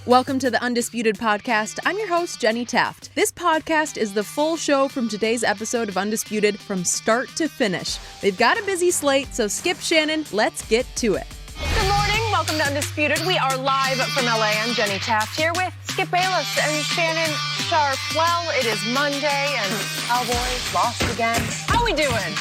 Welcome to the Undisputed Podcast. I'm your host, Jenny Taft. This podcast is the full show from today's episode of Undisputed from start to finish. They've got a busy slate, so Skip, Shannon, let's get to it. Good morning. Welcome to Undisputed. We are live from LA. I'm Jenny Taft here with Skip Bayless and Shannon Sharpe. Well, it is Monday and Cowboys lost again. How we doing?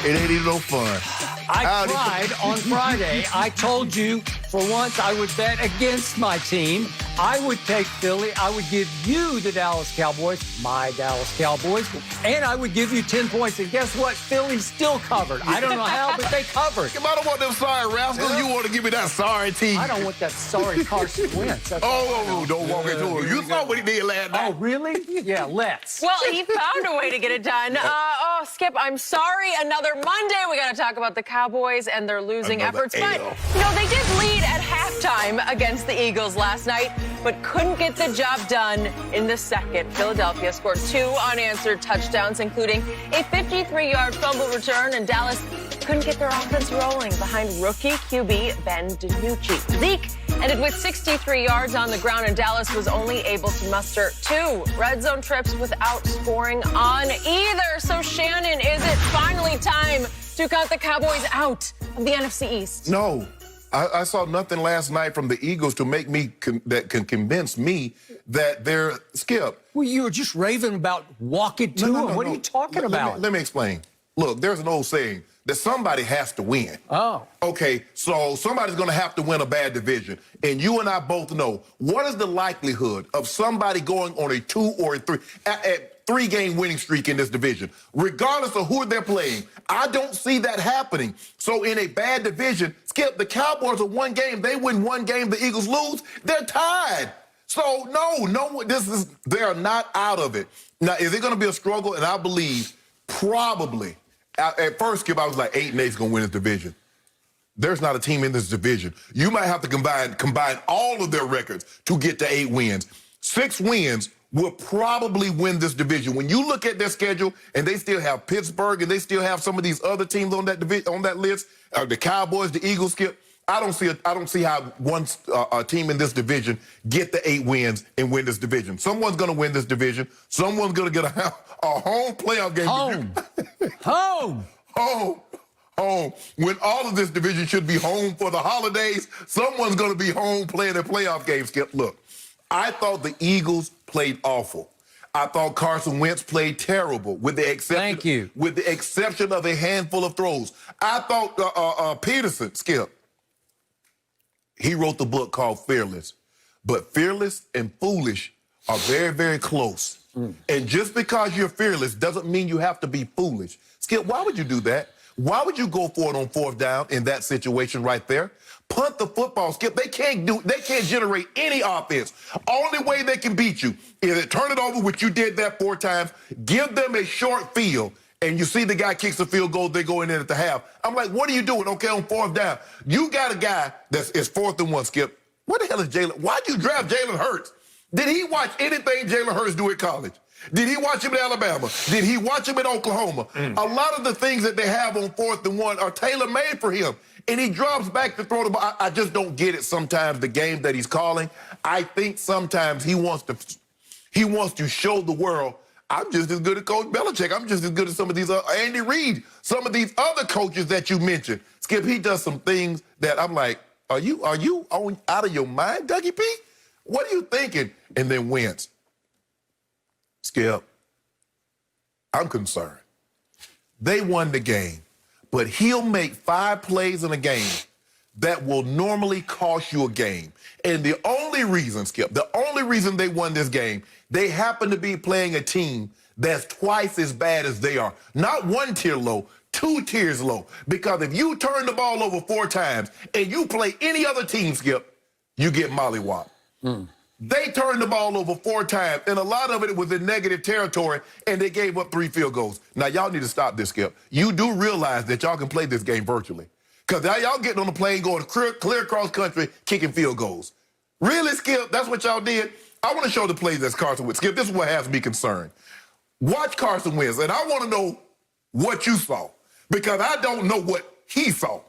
It ain't even no fun. I tried on Friday. I told you for once I would bet against my team. I would take Philly. I would give you the Dallas Cowboys, my Dallas Cowboys, and I would give you 10 points. And guess what? Philly still covered. I don't know how, but they covered. If I don't want them sorry rascals, you want to give me that sorry team. I don't want that sorry Carson Wentz. Don't walk into him. You saw what he did last night. Oh, really? Yeah, let's. Well, he found a way to get it done. Skip, I'm sorry. Another Monday. We got to talk about the Cowboys and their losing efforts. But, they did lead at halftime against the Eagles last night, but couldn't get the job done in the second. Philadelphia scored 2 unanswered touchdowns, including a 53-yard fumble return, and Dallas couldn't get their offense rolling behind rookie QB Ben DiNucci. Zeke ended with 63 yards on the ground, and Dallas was only able to muster 2 red zone trips without scoring on either. So, Shannon, is it finally time to cut the Cowboys out of the NFC East? No. I saw nothing last night from the Eagles to make me that can convince me that they're Skip. Well, you were just raving about walking to them. What are you talking about? Let me explain. Look, there's an old saying that somebody has to win. Oh. Okay, so somebody's going to have to win a bad division. And you and I both know, what is the likelihood of somebody going on a 2 or a 3 3-game winning streak in this division, regardless of who they're playing? I don't see that happening. So in a bad division, Skip, the Cowboys are 1 game. They win 1 game, the Eagles lose. They're tied. So no, they are not out of it. Now, is it going to be a struggle? And I believe probably, at first, Skip, I was like 8-8 is going to win this division. There's not a team in this division. You might have to combine all of their records to get to 8 wins. 6 wins will probably win this division. When you look at their schedule, and they still have Pittsburgh, and they still have some of these other teams on that list, the Cowboys, the Eagles, Skip, I don't see how one team in this division get the 8 wins and win this division. Someone's going to win this division. Someone's going to get a home playoff game. Home. When all of this division should be home for the holidays, someone's going to be home playing a playoff game, Skip. Look, I thought the Eagles played awful. I thought Carson Wentz played terrible, with the exception of a handful of throws. I thought Peterson, Skip, he wrote the book called Fearless. But fearless and foolish are very, very close. And just because you're fearless doesn't mean you have to be foolish. Skip, why would you do that? Why would you go for it on 4th down in that situation right there? Punt the football, Skip. They can't generate any offense. Only way they can beat you is to turn it over, which you did that 4 times. Give them a short field, and you see the guy kicks a field goal, they go in there at the half. I'm like, what are you doing? Okay, on 4th down. You got a guy that's 4th and 1, Skip. What the hell is Jalen? Why'd you draft Jalen Hurts? Did he watch anything Jalen Hurts do at college? Did he watch him at Alabama? Did he watch him at Oklahoma? A lot of the things that they have on 4th and 1 are tailor-made for him. And he drops back to throw the ball. I just don't get it sometimes, the game that he's calling. I think sometimes he wants to show the world, I'm just as good as Coach Belichick. I'm just as good as some of these, Andy Reid, some of these other coaches that you mentioned. Skip, he does some things that I'm like, are you out of your mind, Dougie P? What are you thinking? And then Wentz. Skip, I'm concerned. They won the game, but he'll make 5 plays in a game that will normally cost you a game. And the only reason, Skip, they won this game, they happen to be playing a team that's twice as bad as they are. Not 1 tier low, 2 tiers low. Because if you turn the ball over 4 times and you play any other team, Skip, you get mollywopped. They turned the ball over 4 times, and a lot of it was in negative territory, and they gave up 3 field goals. Now, y'all need to stop this, Skip. You do realize that y'all can play this game virtually. Because now y'all getting on the plane, going clear across country, kicking field goals. Really, Skip? That's what y'all did? I want to show the plays that's Carson Wentz. Skip, this is what has me concerned. Watch Carson Wentz, and I want to know what you saw, because I don't know what he saw.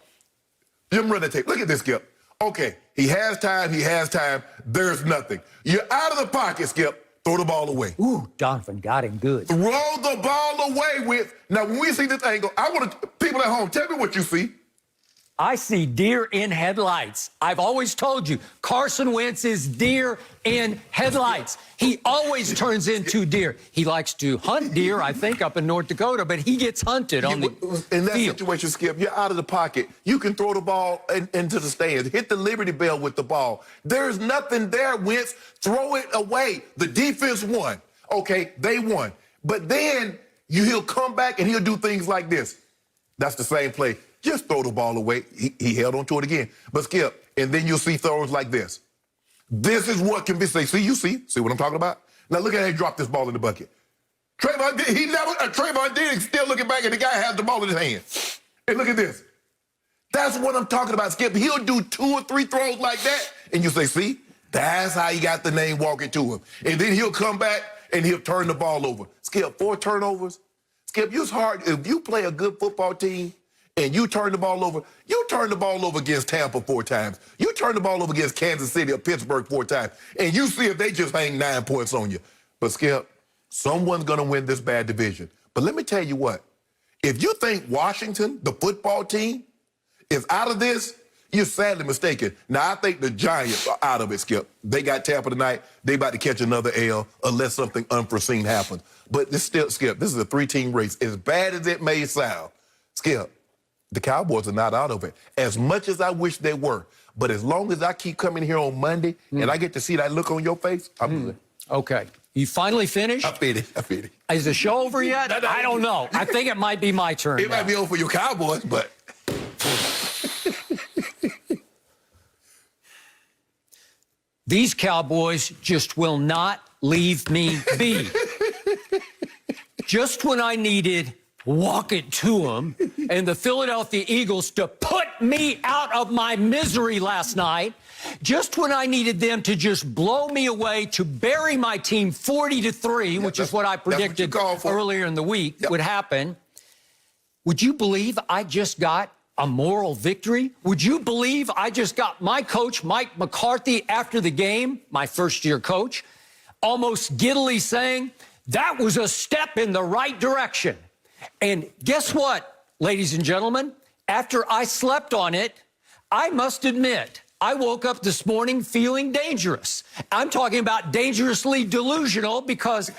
Jim, run that tape. Look at this, Skip. Okay, he has time. There's nothing. You're out of the pocket, Skip. Throw the ball away. Ooh, Donovan got him good. Throw the ball away with. Now, when we see this angle, I want people at home, tell me what you see. I see deer in headlights. I've always told you, Carson Wentz is deer in headlights. He always turns into deer. He likes to hunt deer, I think, up in North Dakota, but he gets hunted on the In that field. situation, Skip, you're out of the pocket. You can throw the ball into the stands. Hit the Liberty Bell with the ball. There's nothing there, Wentz. Throw it away. The defense won. Okay, they won. But then he'll come back and he'll do things like this. That's the same play. Just throw the ball away. He held on to it again. But Skip, and then you'll see throws like this. This is what can be said. See what I'm talking about? Now look at how he dropped this ball in the bucket. Trayvon did still looking back, and the guy has the ball in his hand. And look at this. That's what I'm talking about, Skip. He'll do 2 or 3 throws like that, and you say, see, that's how he got the name walking to him. And then he'll come back, and he'll turn the ball over. Skip, 4 turnovers. Skip, it's hard. If you play a good football team, and you turn the ball over against Tampa 4 times. You turn the ball over against Kansas City or Pittsburgh 4 times, and you see if they just hang 9 points on you. But, Skip, someone's going to win this bad division. But let me tell you what. If you think Washington, the football team, is out of this, you're sadly mistaken. Now, I think the Giants are out of it, Skip. They got Tampa tonight. They about to catch another L unless something unforeseen happens. But this still, Skip, this is a 3-team race. As bad as it may sound, Skip, the Cowboys are not out of it. As much as I wish they were. But as long as I keep coming here on Monday and I get to see that look on your face, I'm good. Okay. You finally finished? I finished. Is the show over yet? I don't know. I think it might be my turn. It might be over for your Cowboys, but... These Cowboys just will not leave me be. Just when I needed walk it to them and the Philadelphia Eagles to put me out of my misery last night, just when I needed them to just blow me away, to bury my team 40-3, which is what I predicted earlier in the week would happen, would you believe I just got a moral victory? Would you believe I just got my coach, Mike McCarthy, after the game, my first-year coach, almost giddily saying, that was a step in the right direction. And guess what, ladies and gentlemen? After I slept on it, I must admit, I woke up this morning feeling dangerous. I'm talking about dangerously delusional because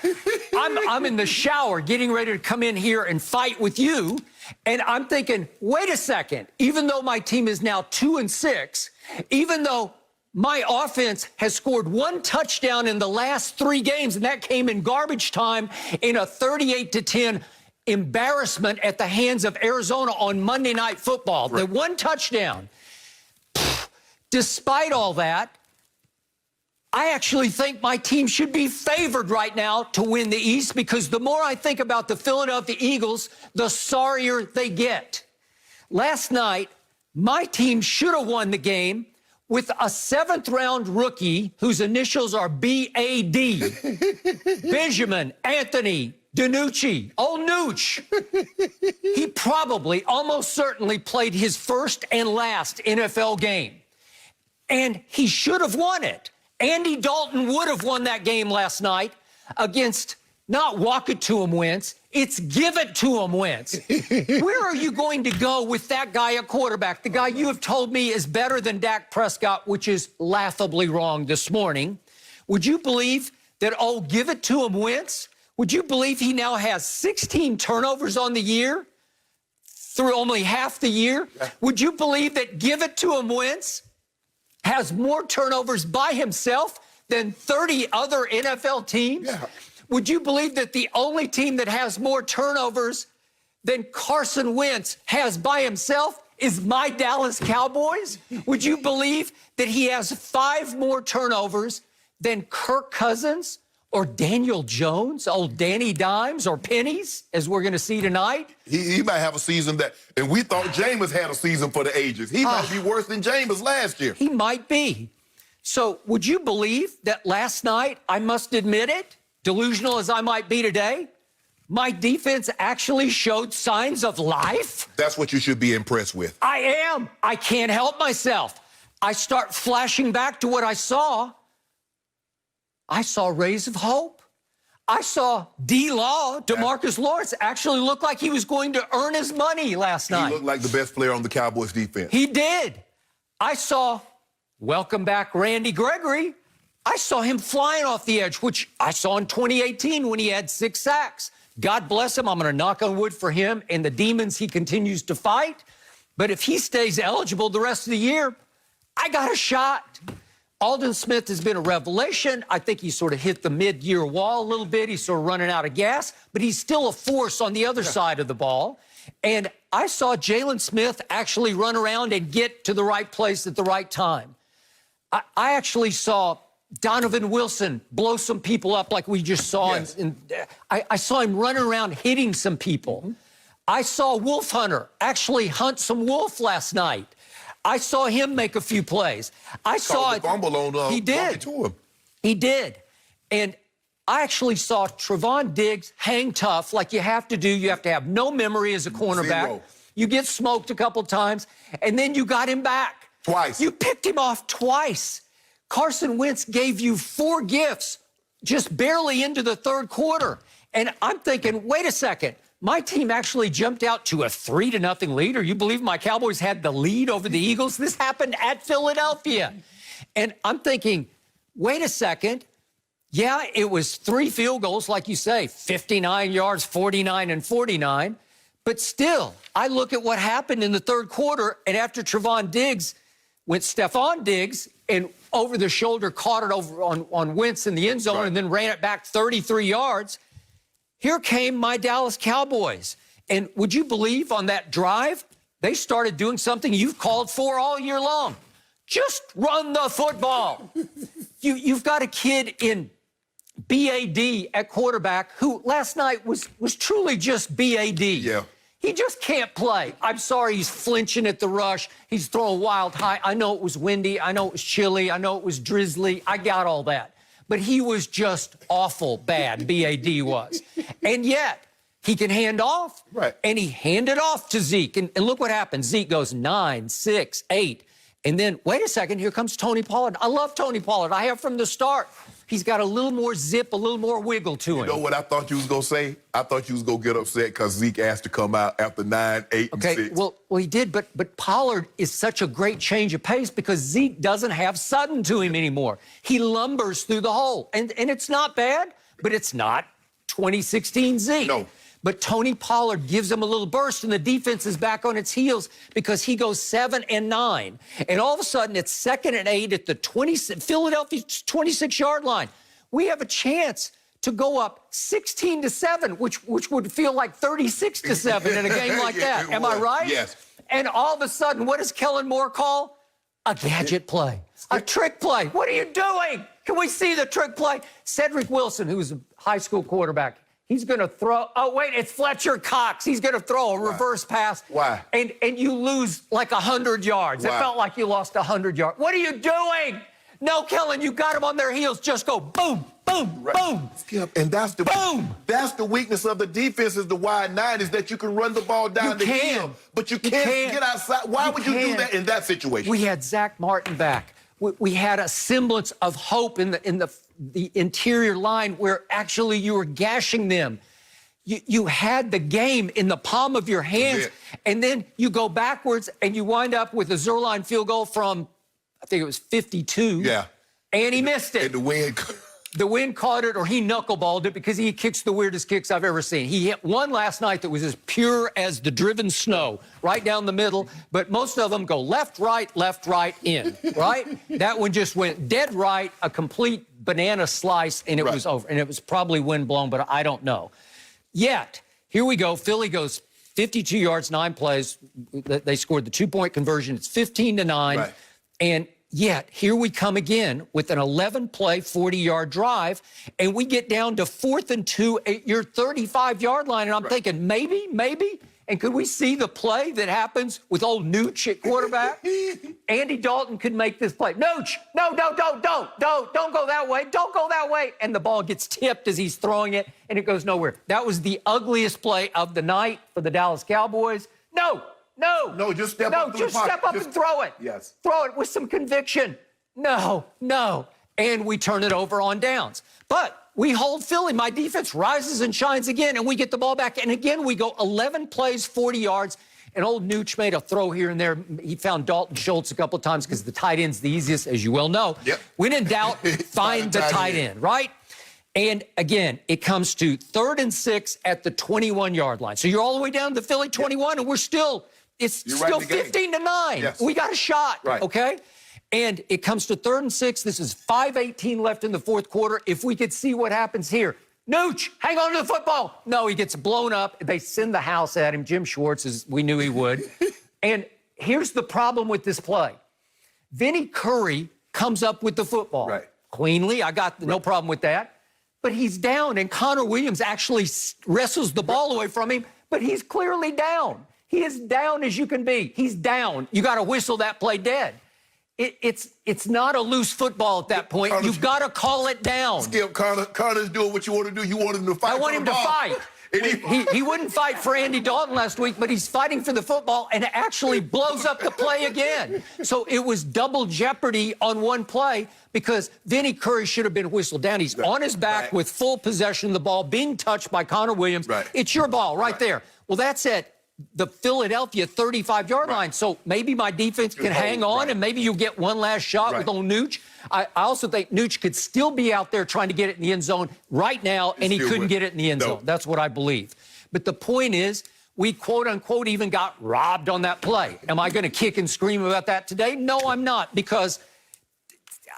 I'm in the shower getting ready to come in here and fight with you. And I'm thinking, wait a second, even though my team is now 2-6, even though my offense has scored 1 touchdown in the last 3 games, and that came in garbage time in a 38-10 embarrassment at the hands of Arizona on Monday Night Football. Right. The 1 touchdown. Despite all that, I actually think my team should be favored right now to win the East, because the more I think about the Philadelphia Eagles, the sorrier they get. Last night, my team should have won the game with a 7th-round rookie whose initials are B.A.D. Benjamin Anthony DiNucci, old Nooch. He probably, almost certainly, played his first and last NFL game. And he should have won it. Andy Dalton would have won that game last night against not walk it to him Wentz, it's give it to him Wentz. Where are you going to go with that guy at quarterback? The guy you have told me is better than Dak Prescott, which is laughably wrong this morning. Would you believe that, oh, give it to him Wentz? Would you believe he now has 16 turnovers on the year through only half the year? Would you believe that give it to him Wentz has more turnovers by himself than 30 other NFL teams? Yeah. Would you believe that the only team that has more turnovers than Carson Wentz has by himself is my Dallas Cowboys? Would you believe that he has 5 more turnovers than Kirk Cousins or Daniel Jones, old Danny Dimes, or Pennies, as we're going to see tonight? He might have a season that, and we thought Jameis had a season for the ages. He might be worse than Jameis last year. He might be. So would you believe that last night, I must admit it, delusional as I might be today, my defense actually showed signs of life? That's what you should be impressed with. I am. I can't help myself. I start flashing back to what I saw. I saw rays of hope. I saw D-Law, DeMarcus Lawrence, actually look like he was going to earn his money last night. He looked like the best player on the Cowboys defense. He did. I saw, welcome back, Randy Gregory. I saw him flying off the edge, which I saw in 2018 when he had 6 sacks. God bless him. I'm going to knock on wood for him and the demons he continues to fight. But if he stays eligible the rest of the year, I got a shot. Aldon Smith has been a revelation. I think he sort of hit the mid-year wall a little bit. He's sort of running out of gas, but he's still a force on the other side of the ball. And I saw Jalen Smith actually run around and get to the right place at the right time. I actually saw Donovan Wilson blow some people up like we just saw. Yes. I saw him running around hitting some people. Mm-hmm. I saw Wolf Hunter actually hunt some wolf last night. I saw him make a few plays. I saw it. Fumble on, he did. To him. He did. And I actually saw Trevon Diggs hang tough like you have to do. You have to have no memory as a cornerback. 0. You get smoked a couple times, and then you got him back. Twice. You picked him off twice. Carson Wentz gave you 4 gifts just barely into the third quarter. And I'm thinking, wait a second. My team actually jumped out to a 3-0 lead. Or you believe my Cowboys had the lead over the Eagles? This happened at Philadelphia. And I'm thinking, wait a second. Yeah, it was 3 field goals, like you say, 59 yards, 49 and 49. But still, I look at what happened in the third quarter, and after Trevon Diggs went Stephon Diggs and over the shoulder caught it over on Wentz in the end zone and then ran it back 33 yards. Here came my Dallas Cowboys. And would you believe on that drive, they started doing something you've called for all year long. Just run the football. You've got a kid in BAD at quarterback who last night was truly just BAD. Yeah. He just can't play. I'm sorry, he's flinching at the rush. He's throwing wild high. I know it was windy. I know it was chilly. I know it was drizzly. I got all that. But he was just awful bad, BAD was. And yet, he can hand off. Right. And he handed off to Zeke. And look what happened. Zeke goes 9, 6, 8. And then, wait a second, here comes Tony Pollard. I love Tony Pollard. I have from the start. He's got a little more zip, a little more wiggle to him. You know what I thought you was going to say? I thought you was going to get upset because Zeke asked to come out after 9, 8, and 6. Well, he did, but Pollard is such a great change of pace because Zeke doesn't have Sutton to him anymore. He lumbers through the hole. And it's not bad, but it's not 2016 Zeke. No. But Tony Pollard gives him a little burst, and the defense is back on its heels because he goes 7 and 9. And all of a sudden, it's 2nd and 8 at the Philadelphia 26-yard line. We have a chance to go up 16-7, which would feel like 36-7 in a game like that. Am I right? Yes. And all of a sudden, what does Kellen Moore call? A gadget play. A trick play. What are you doing? Can we see the trick play? Cedric Wilson, who was a high school quarterback, he's going to throw. Oh, wait, it's Fletcher Cox. He's going to throw a reverse pass. Why? And you lose like 100 yards. Why? It felt like you lost 100 yards. What are you doing? No, Kellen, you got them on their heels. Just go boom, boom, boom. Skip, and that's the boom. That's the weakness of the defense is the wide 9 is that you can run the ball down the field, but you can't get outside. Why would you do that in that situation? We had Zach Martin back. We had a semblance of hope in the interior line where actually you were gashing them. You had the game in the palm of your hands, and then you go backwards and you wind up with a Zerline field goal from, I think it was 52. Yeah. And he missed it. And the wind caught it, or he knuckleballed it because he kicks the weirdest kicks I've ever seen. He hit one last night that was as pure as the driven snow, right down the middle. But most of them go left, right, in, right? That one just went dead right, a complete banana slice, and it was over. And it was probably wind blown, but I don't know. Yet, here we go. Philly goes 52 yards, 9 plays. They scored the 2-point conversion. It's 15-9. Right. And yet, here we come again with an 11-play, 40-yard drive, and we get down to 4th and 2 at your 35-yard line. And I'm thinking, maybe, and could we see the play that happens with old Nooch at quarterback? Andy Dalton could make this play. Nooch, no, don't go that way. Don't go that way. And the ball gets tipped as he's throwing it, and it goes nowhere. That was the ugliest play of the night for the Dallas Cowboys. No, No, just step up to the just pocket. step up and throw it. Yes. Throw it with some conviction. No. And we turn it over on downs. But we hold Philly. My defense rises and shines again, and we get the ball back. And again, we go 11 plays, 40 yards. And old Nooch made a throw here and there. He found Dalton Schultz a couple of times because the tight end's the easiest, as you well know. Yep. When in doubt, find the tight end, right? And again, it comes to 3rd and 6 at the 21-yard line. So you're all the way down to the Philly 21, and it's still 15-9. Yes. We got a shot, right. Okay? And it comes to 3rd and 6. This is 5:18 left in the fourth quarter. If we could see what happens here. Nooch, hang on to the football. No, he gets blown up. They send the house at him. Jim Schwartz, as we knew he would. And here's the problem with this play. Vinny Curry comes up with the football. Right. Cleanly. I got no problem with that. But he's down, and Connor Williams actually wrestles the ball away from him, but he's clearly down. He is down as you can be. He's down. You got to whistle that play dead. It's not a loose football at that point. You've got to call it down. Skip, Connor's doing what you want to do. You want him to fight. I want him to fight. He wouldn't fight for Andy Dalton last week, but he's fighting for the football and actually blows up the play again. So it was double jeopardy on one play because Vinny Curry should have been whistled down. He's on his back with full possession of the ball, being touched by Connor Williams. Right. It's your ball right there. Well, that's at the Philadelphia 35-yard line. So maybe my defense can hang on, and maybe you'll get one last shot with old Nooch. I also think Nooch could still be out there trying to get it in the end zone right now, and he couldn't get it in the end zone. That's what I believe. But the point is, we quote-unquote even got robbed on that play. Am I going to kick and scream about that today? No, I'm not, because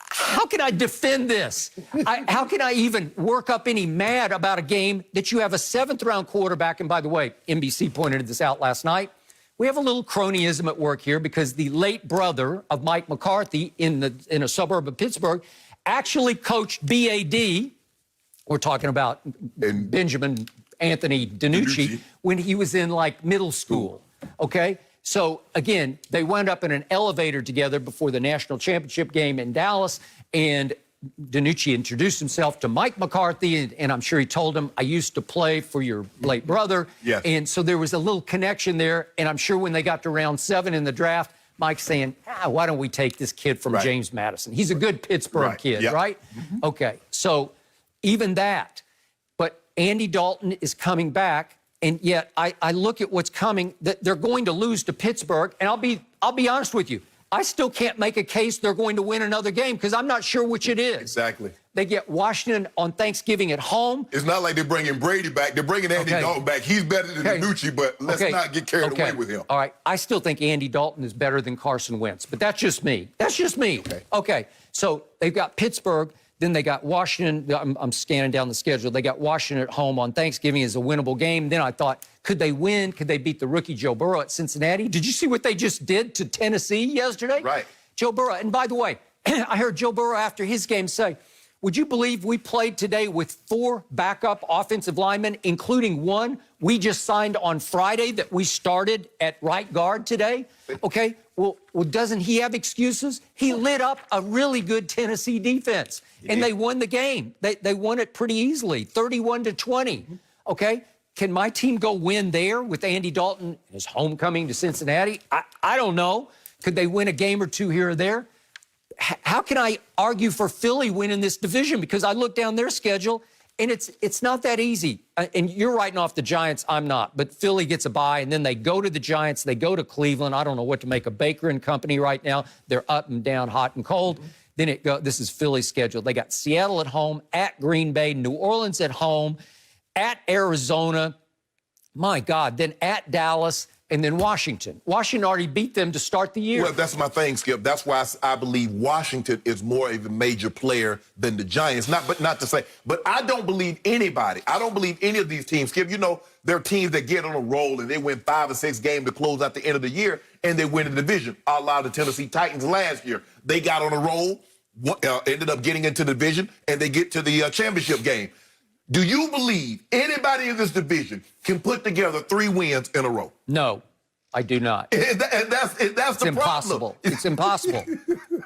how can I defend this? How can I even work up any mad about a game that you have a 7th-round quarterback? And by the way, NBC pointed this out last night. We have a little cronyism at work here because the late brother of Mike McCarthy in a suburb of Pittsburgh actually coached BAD. We're talking about Benjamin Anthony DiNucci when he was in like middle school. Okay. So, again, they wound up in an elevator together before the national championship game in Dallas, and DiNucci introduced himself to Mike McCarthy, and I'm sure he told him, I used to play for your late brother. Yes. And so there was a little connection there, and I'm sure when they got to round 7 in the draft, Mike's saying, why don't we take this kid from James Madison? He's a good Pittsburgh kid, right? Okay, so even that. But Andy Dalton is coming back. And yet, I look at what's coming. That they're going to lose to Pittsburgh, and I'll be honest with you. I still can't make a case they're going to win another game because I'm not sure which it is. Exactly. They get Washington on Thanksgiving at home. It's not like they're bringing Brady back. They're bringing Andy Dalton back. He's better than DiNucci, but let's not get carried away with him. All right. I still think Andy Dalton is better than Carson Wentz, but that's just me. That's just me. Okay. So they've got Pittsburgh. Then they got Washington. I'm scanning down the schedule. They got Washington at home on Thanksgiving as a winnable game. Then I thought, could they win? Could they beat the rookie Joe Burrow at Cincinnati? Did you see what they just did to Tennessee yesterday? Right. Joe Burrow. And by the way, I heard Joe Burrow after his game say, would you believe we played today with 4 backup offensive linemen, including one we just signed on Friday that we started at right guard today? Okay. Well, doesn't he have excuses? He lit up a really good Tennessee defense, and they won the game. They won it pretty easily, 31-20. Okay, can my team go win there with Andy Dalton, his homecoming to Cincinnati? I don't know. Could they win a game or two here or there? How can I argue for Philly winning this division? Because I look down their schedule, and it's not that easy. And you're writing off the Giants. I'm not. But Philly gets a bye, and then they go to the Giants. They go to Cleveland. I don't know what to make of Baker and company right now. They're up and down, hot and cold. Then this is Philly's schedule. They got Seattle at home, at Green Bay, New Orleans at home, at Arizona. My God. Then at Dallas. And then Washington. Washington already beat them to start the year. Well, that's my thing, Skip. That's why I believe Washington is more of a major player than the Giants. But I don't believe anybody. I don't believe any of these teams. Skip, you know, there are teams that get on a roll and they win 5 or 6 games to close out the end of the year, and they win the division. A la the Tennessee Titans last year. They got on a roll, ended up getting into the division, and they get to the championship game. Do you believe anybody in this division can put together 3 wins in a row? No, I do not. And that's the impossible. problem. It's impossible.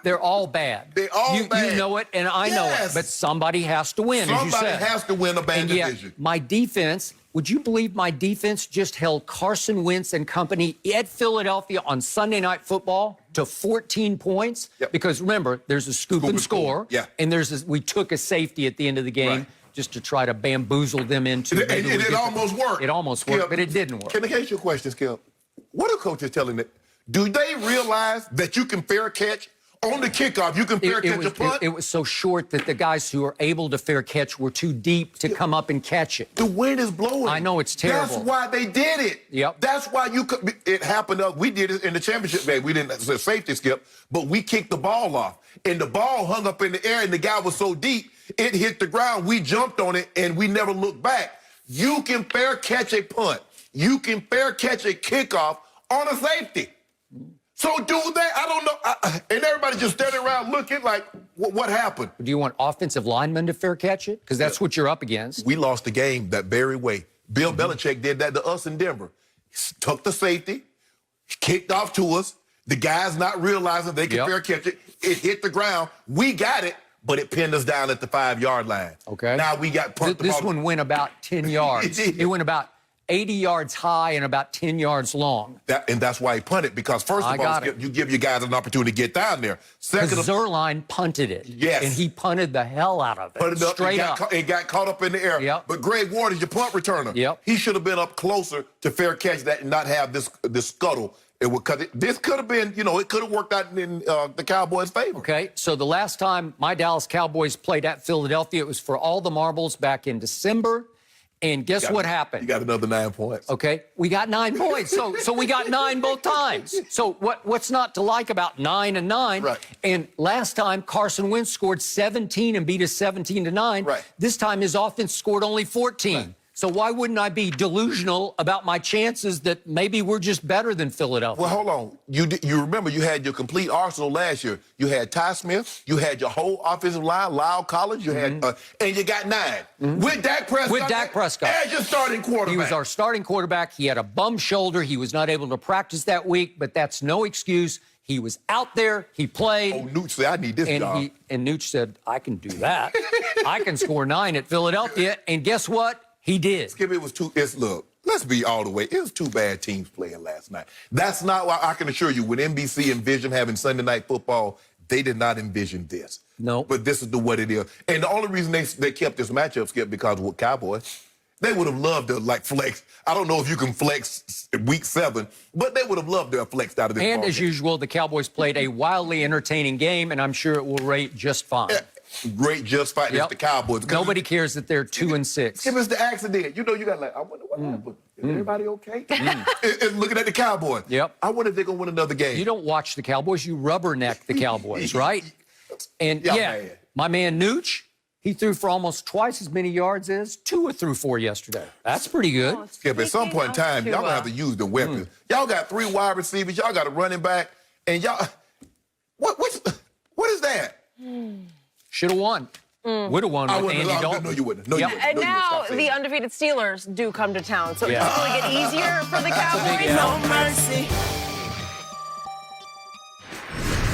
They're all bad. They're all bad. You know it, and I know it. But somebody has to win, as you said. Somebody has to win a bad division. My defense Would you believe my defense just held Carson Wentz and company at Philadelphia on Sunday Night Football to 14 points? Yep. Because remember, there's a scoop and score. Yeah. And we took a safety at the end of the game just to try to bamboozle them into. And it almost worked. It almost worked, but it didn't work. Can I ask you a question, Skip? What are coaches telling them? Do they realize that you can fair catch? On the kickoff, you can fair catch a punt? It was so short that the guys who were able to fair catch were too deep to come up and catch it. The wind is blowing. I know, it's terrible. That's why they did it. Yep. That's why it happened. We did it in the championship game. We didn't say safety, Skip, but we kicked the ball off. And the ball hung up in the air, and the guy was so deep, it hit the ground. We jumped on it, and we never looked back. You can fair catch a punt. You can fair catch a kickoff on a safety. So do that. I don't know. And everybody just standing around looking like, what happened? Do you want offensive linemen to fair catch it? Because that's what you're up against. We lost the game that very way. Bill Belichick did that to us in Denver. Took the safety, kicked off to us. The guys not realizing they could fair catch it. It hit the ground. We got it, but it pinned us down at the 5-yard line. Okay. Now we got punt the ball. This one went about 10 yards. It went about 80 yards high and about 10 yards long. And that's why he punted, because first of all, you give your guys an opportunity to get down there. Second, Zerline punted it. Yes. And he punted the hell out of it. Put it up, straight up. It got caught up in the air. Yep. But Greg Ward is your punt returner. Yep. He should have been up closer to fair catch that and not have this scuttle. This could have been, it could have worked out in the Cowboys' favor. Okay, so the last time my Dallas Cowboys played at Philadelphia, it was for all the marbles back in December. And guess what happened? You got another 9 points. Okay, we got 9 points. So we got 9 both times. So what's not to like about 9 and 9? Right. And last time Carson Wentz scored 17 and beat us 17-9. Right. This time his offense scored only 14. Right. So why wouldn't I be delusional about my chances that maybe we're just better than Philadelphia? Well, hold on. You remember you had your complete arsenal last year. You had Ty Smith. You had your whole offensive line, Lyle Collins. You had, and you got 9 with Dak Prescott. With Dak Prescott as your starting quarterback. He was our starting quarterback. He had a bum shoulder. He was not able to practice that week, but that's no excuse. He was out there. He played. Oh, Nooch said, I need this job. And Nooch said, I can do that. I can score 9 at Philadelphia. And guess what? He did. Skip, look, let's be all the way. It was 2 bad teams playing last night. That's not why I can assure you, when NBC envisioned having Sunday Night Football, they did not envision this. No. But this is what it is. And the only reason they kept this matchup, Skip, because with Cowboys, they would have loved to, flex. I don't know if you can flex week 7, but they would have loved to have flexed out of this And ball as game. usual, the Cowboys played a wildly entertaining game, and I'm sure it will rate just fine. Great, just fighting. It's the Cowboys. Nobody cares that they're 2-6. If it's the accident, you got I wonder what happened. Is everybody okay? And looking at the Cowboys. Yep. I wonder if they're going to win another game. You don't watch the Cowboys. You rubberneck the Cowboys, right? And, man. my man Nooch, he threw for almost twice as many yards as Tua threw for yesterday. That's pretty good. Skip, at some point in time, y'all going to have to use the weapons. Y'all got 3 wide receivers. Y'all got a running back. And y'all... What is that? Should have won. Would have won with Andy Dalton. No, you wouldn't. And now the undefeated Steelers do come to town. So it's going to get easier for the Cowboys. No mercy.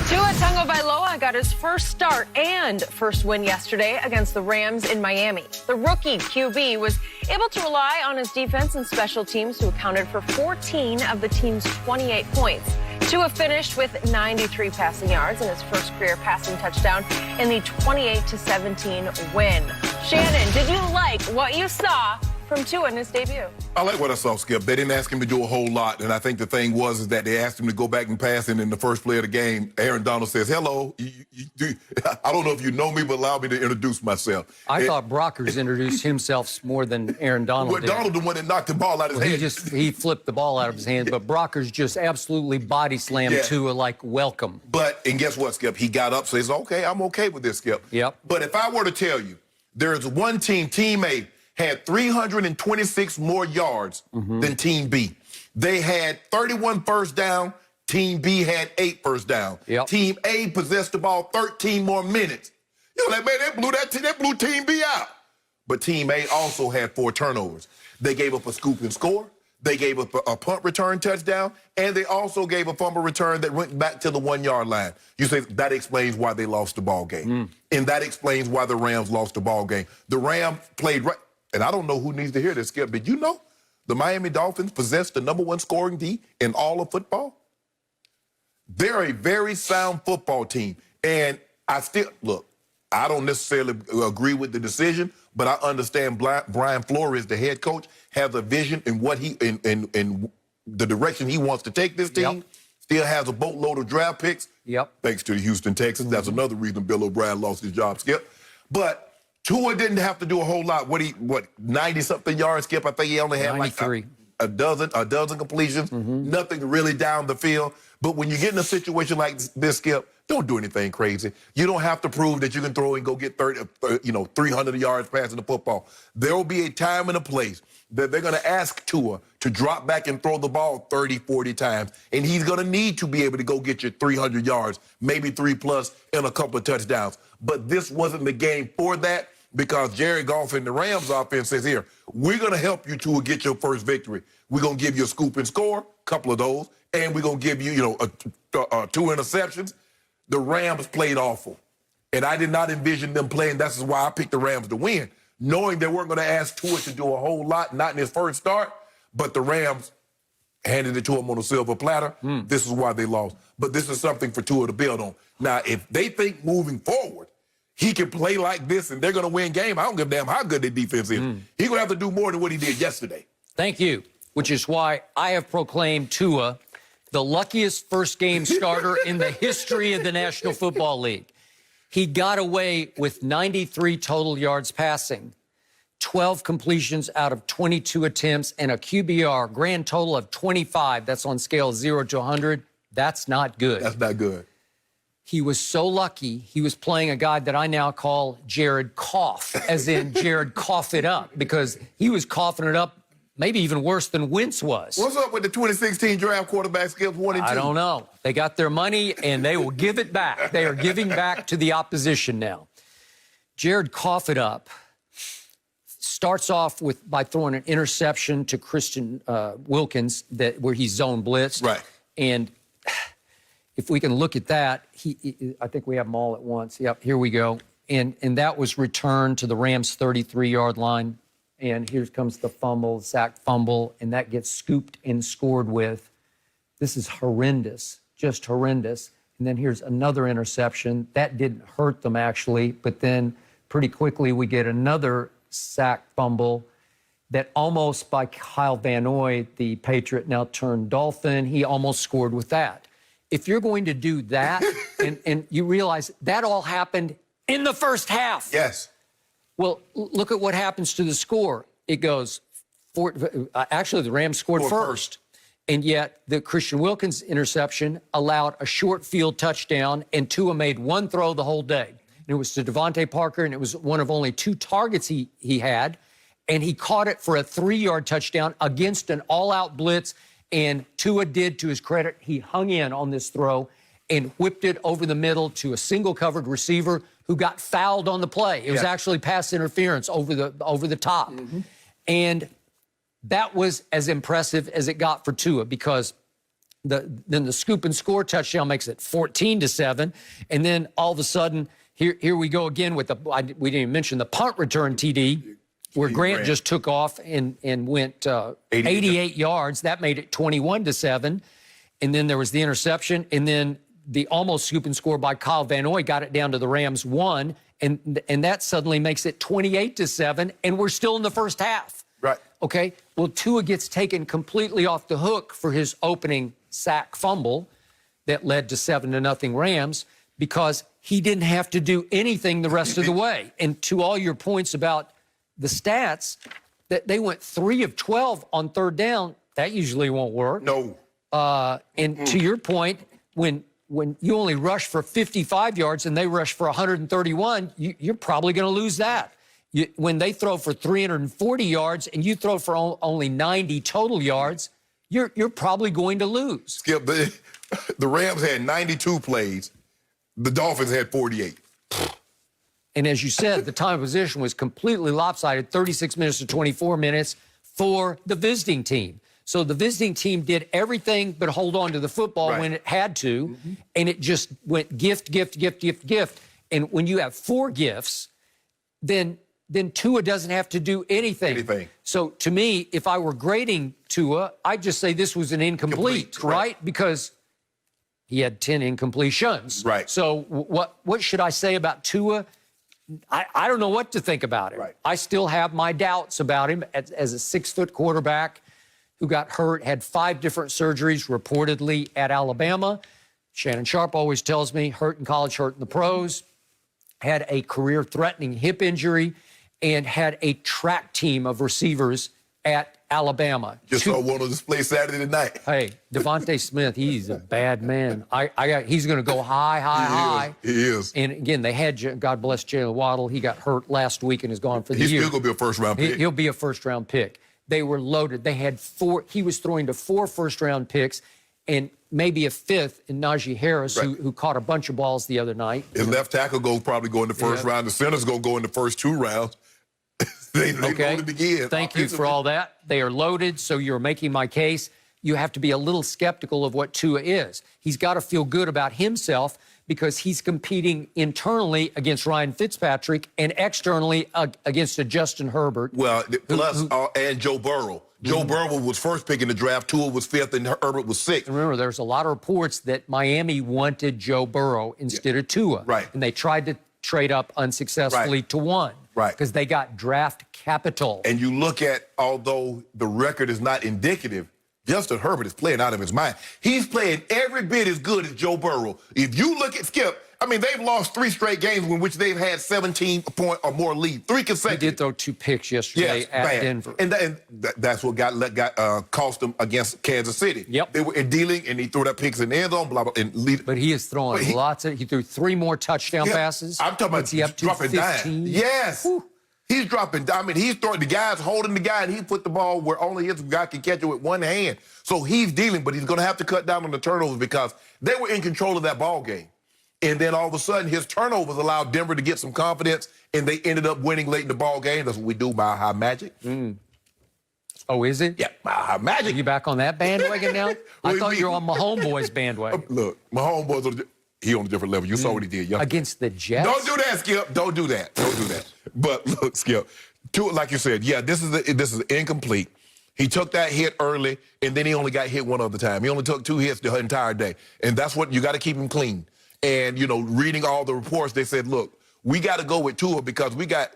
Tua Tagovailoa got his first start and first win yesterday against the Rams in Miami. The rookie QB was able to rely on his defense and special teams, who accounted for 14 of the team's 28 points. Tua finished with 93 passing yards and his first career passing touchdown in the 28-17 win. Shannon, did you like what you saw from Tua in his debut? I like what I saw, Skip. They didn't ask him to do a whole lot, and I think the thing is that they asked him to go back and pass, and in the first play of the game, Aaron Donald says, hello, I don't know if you know me, but allow me to introduce myself. I thought Brockers introduced himself more than Aaron Donald did. Donald, the one that knocked the ball out of his hand. He flipped the ball out of his hands, but Brockers just absolutely body slammed Tua like welcome. And guess what, Skip? He got up, says, okay, I'm okay with this, Skip. Yep. But if I were to tell you, there's one team A, had 326 more yards than Team B. They had 31 first down. Team B had 8 first down. Yep. Team A possessed the ball 13 more minutes. They blew Team B out. But Team A also had 4 turnovers. They gave up a scoop and score. They gave up a punt return touchdown, and they also gave a fumble return that went back to the 1-yard line. You say that explains why they lost the ball game. And that explains why the Rams lost the ball game. The Rams played right. and I don't know who needs to hear this, Skip, did you know the Miami Dolphins possess the #1 scoring D in all of football? They're a very sound football team. And I don't necessarily agree with the decision, but I understand Brian Flores, the head coach, has a vision in what in the direction he wants to take this team. Yep. Still has a boatload of draft picks. Yep. Thanks to the Houston Texans. That's another reason Bill O'Brien lost his job, Skip. But Tua didn't have to do a whole lot. 90-something yards, Skip? I think he only had 93. like a dozen completions. Nothing really down the field. But when you get in a situation like this, Skip, don't do anything crazy. You don't have to prove that you can throw and go get 300 yards passing the football. There will be a time and a place that they're going to ask Tua to drop back and throw the ball 30, 40 times. And he's going to need to be able to go get you 300 yards, maybe 3+ and a couple of touchdowns. But this wasn't the game for that because Jared Goff and the Rams offense says, here, we're going to help you, Tua, get your first victory. We're going to give you a scoop and score, a couple of those, and we're going to give you, 2 interceptions. The Rams played awful. And I did not envision them playing. That's why I picked the Rams to win, knowing they weren't going to ask Tua to do a whole lot, not in his first start, but the Rams handed it to him on a silver platter. This is why they lost. But this is something for Tua to build on. Now, if they think moving forward, he can play like this and they're going to win game, I don't give a damn how good their defense is. He's going to have to do more than what he did yesterday. Thank you, which is why I have proclaimed Tua the luckiest first-game starter in the history of the National Football League. He got away with 93 total yards passing, 12 completions out of 22 attempts, and a QBR grand total of 25. That's on scale of 0 to 100. That's not good. That's not good. He was so lucky, he was playing a guy that I now call Jared Cough, as in Jared Cough it up, because he was coughing it up maybe even worse than Wentz was. What's up with the 2016 draft quarterback Skills 1 and 2? I don't know. They got their money, and they will give it back. They are giving back to the opposition now. Jared Cough it up starts off by throwing an interception to Christian Wilkins where he zone blitzed. Right. And if we can look at that, I think we have them all at once. Yep, here we go. And that was returned to the Rams' 33-yard line. And here comes the fumble, sack fumble, and that gets scooped and scored with. This is horrendous, just horrendous. And then here's another interception. That didn't hurt them, actually, but then pretty quickly we get another sack fumble that almost by Kyle Van Noy, the Patriot now turned Dolphin, he almost scored with that. If you're going to do that, and you realize that all happened in the first half. Yes. Well, look at what happens to the score. It goes, actually, the Rams scored first. And yet the Christian Wilkins interception allowed a short field touchdown, and Tua made one throw the whole day. And it was to Devontae Parker, and it was one of only 2 targets he had. And he caught it for a 3-yard touchdown against an all-out blitz. And Tua did, to his credit, he hung in on this throw and whipped it over the middle to a single-covered receiver who got fouled on the play. It was actually pass interference over the top. And that was as impressive as it got for Tua, because then the scoop and score touchdown makes it 14-7. And then all of a sudden, here we go again with we didn't even mention the punt return TD, where Grant just took off and went 88 yards. That made it 21-7. And then there was the interception, and then the almost scoop and score by Kyle Van Noy got it down to the Rams 1, and that suddenly makes it 28-7, and we're still in the first half. Right. Okay? Well, Tua gets taken completely off the hook for his opening sack fumble that led to 7-0 Rams, because he didn't have to do anything the rest of the way. And to all your points about the stats, that they went 3 of 12 on third down, that usually won't work. No. And to your point, when you only rush for 55 yards and they rush for 131, you're probably going to lose that. When they throw for 340 yards and you throw for only 90 total yards, you're probably going to lose. Skip, the Rams had 92 plays. The Dolphins had 48. And as you said, the time of possession was completely lopsided, 36 minutes to 24 minutes for the visiting team. So the visiting team did everything but hold on to the football when it had to, and it just went gift. And when you have 4 gifts, then then Tua doesn't have to do anything. So to me, if I were grading Tua, I'd just say this was an incomplete, right? Because he had 10 incompletions. Right. So what should I say about Tua? I don't know what to think about him. Right. I still have my doubts about him as a 6-foot quarterback who got hurt, had 5 different surgeries reportedly at Alabama. Shannon Sharpe always tells me, hurt in college, hurt in the pros, had a career-threatening hip injury, and had a track team of receivers at Alabama. Just saw one on display Saturday night. Hey, Devontae Smith, he's a bad man. He's going to go high. He is. And again, they had, God bless Jalen Waddle. He got hurt last week and is gone for the year. He's still going to be a first-round pick. He'll be a first-round pick. They were loaded. They had 4. He was throwing to 4 first-round picks and maybe a 5th in Najee Harris, who caught a bunch of balls the other night. His left tackle probably go in the first round. The center's going to go in the first 2 rounds. They loaded again. Thank you for all that. They are loaded, so you're making my case. You have to be a little skeptical of what Tua is. He's got to feel good about himself because he's competing internally against Ryan Fitzpatrick and externally against a Justin Herbert. Well, and Joe Burrow. Joe Burrow was first pick in the draft. Tua was 5th, and Herbert was 6th. Remember, there's a lot of reports that Miami wanted Joe Burrow instead of Tua. Right. And they tried to trade up unsuccessfully to 1. Right. Because they got draft capital. And you look at, although the record is not indicative, Justin Herbert is playing out of his mind. He's playing every bit as good as Joe Burrow. If you look at Skip, I mean, they've lost 3 straight games in which they've had 17-point or more lead. 3 consecutive. He did throw 2 picks yesterday at Denver. And that's what cost them against Kansas City. Yep. They were dealing, and he threw that picks in the end zone, blah, blah, and lead. But he is throwing he threw 3 more touchdown passes. I'm talking about up to dropping 15? down. Yes. Whew. He's dropping down. I mean, he's throwing, the guy's holding the guy, and he put the ball where only his guy can catch it with one hand. So he's dealing, but he's going to have to cut down on the turnovers because they were in control of that ball game. And then all of a sudden, his turnovers allowed Denver to get some confidence, and they ended up winning late in the ball game. That's what we do, Mile High Magic. Oh, is it? Yeah, Mile High Magic. Are you back on that bandwagon now? I thought you were on my homeboy's bandwagon. Look, my homeboy's he on a different level. You saw what he did yesterday. Against the Jets? Don't do that, Skip. Don't do that. Don't do that. But look, Skip, like you said, this is incomplete. He took that hit early, and then he only got hit one other time. He only took 2 hits the entire day. And that's what you got to keep him clean. And, reading all the reports, they said, look, we got to go with Tua because we got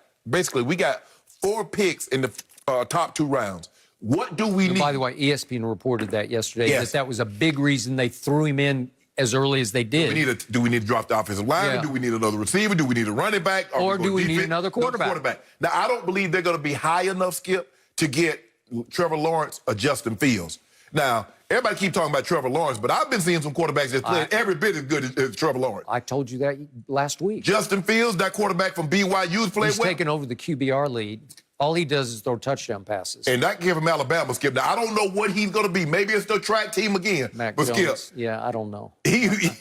4 picks in the top 2 rounds. What do we need? By the way, ESPN reported that yesterday, that was a big reason they threw him in as early as they did. Do we need to drop the offensive lineman? Yeah. Do we need another receiver? Do we need a running back? Or do we need another quarterback? Now, I don't believe they're going to be high enough, Skip, to get Trevor Lawrence or Justin Fields. Now, everybody keep talking about Trevor Lawrence, but I've been seeing some quarterbacks that's playing every bit as good as Trevor Lawrence. I told you that last week. Justin Fields, that quarterback from BYU's played well. He's taken over the QBR lead. All he does is throw touchdown passes. And that gave him Alabama, Skip. Now, I don't know what he's going to be. Maybe it's the track team again. Mac but Jones, Skip. Yeah, I don't know.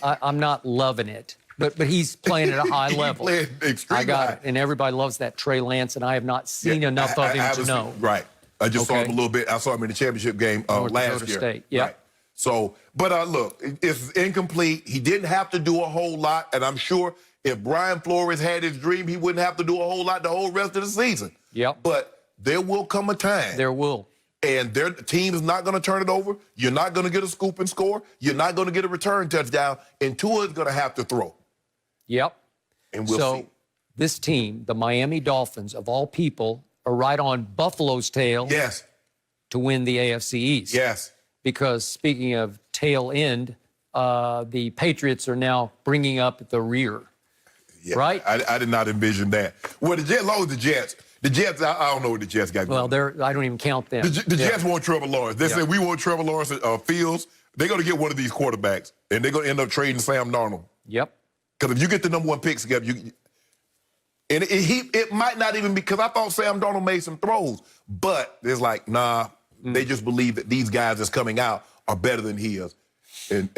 I'm not loving it. But he's playing at a high level. He's playing extremely I got high. it. And everybody loves that Trey Lance, and I have not seen enough of him to know. Right. I just saw him a little bit. I saw him in the championship game last year. State. Yep. Right. So, but look, it's incomplete. He didn't have to do a whole lot, and I'm sure if Brian Flores had his dream, he wouldn't have to do a whole lot the whole rest of the season. Yep. But there will come a time. There will. And their team is not going to turn it over. You're not going to get a scoop and score. You're not going to get a return touchdown. And Tua is going to have to throw. Yep. And we'll see. This team, the Miami Dolphins, of all people, are right on Buffalo's tail. Yes. To win the AFC East. Yes. Because speaking of tail end, the Patriots are now bringing up the rear. Yeah, right? I did not envision that. Well, the Jets, I don't know what the Jets got going. Well, I don't even count them. The Jets want Trevor Lawrence. They said, we want Trevor Lawrence Fields. They're going to get one of these quarterbacks, and they're going to end up trading Sam Darnold. Yep. Because if you get the number 1 pick, it might not even be, because I thought Sam Darnold made some throws, but it's like, they just believe that these guys that's coming out are better than he is. And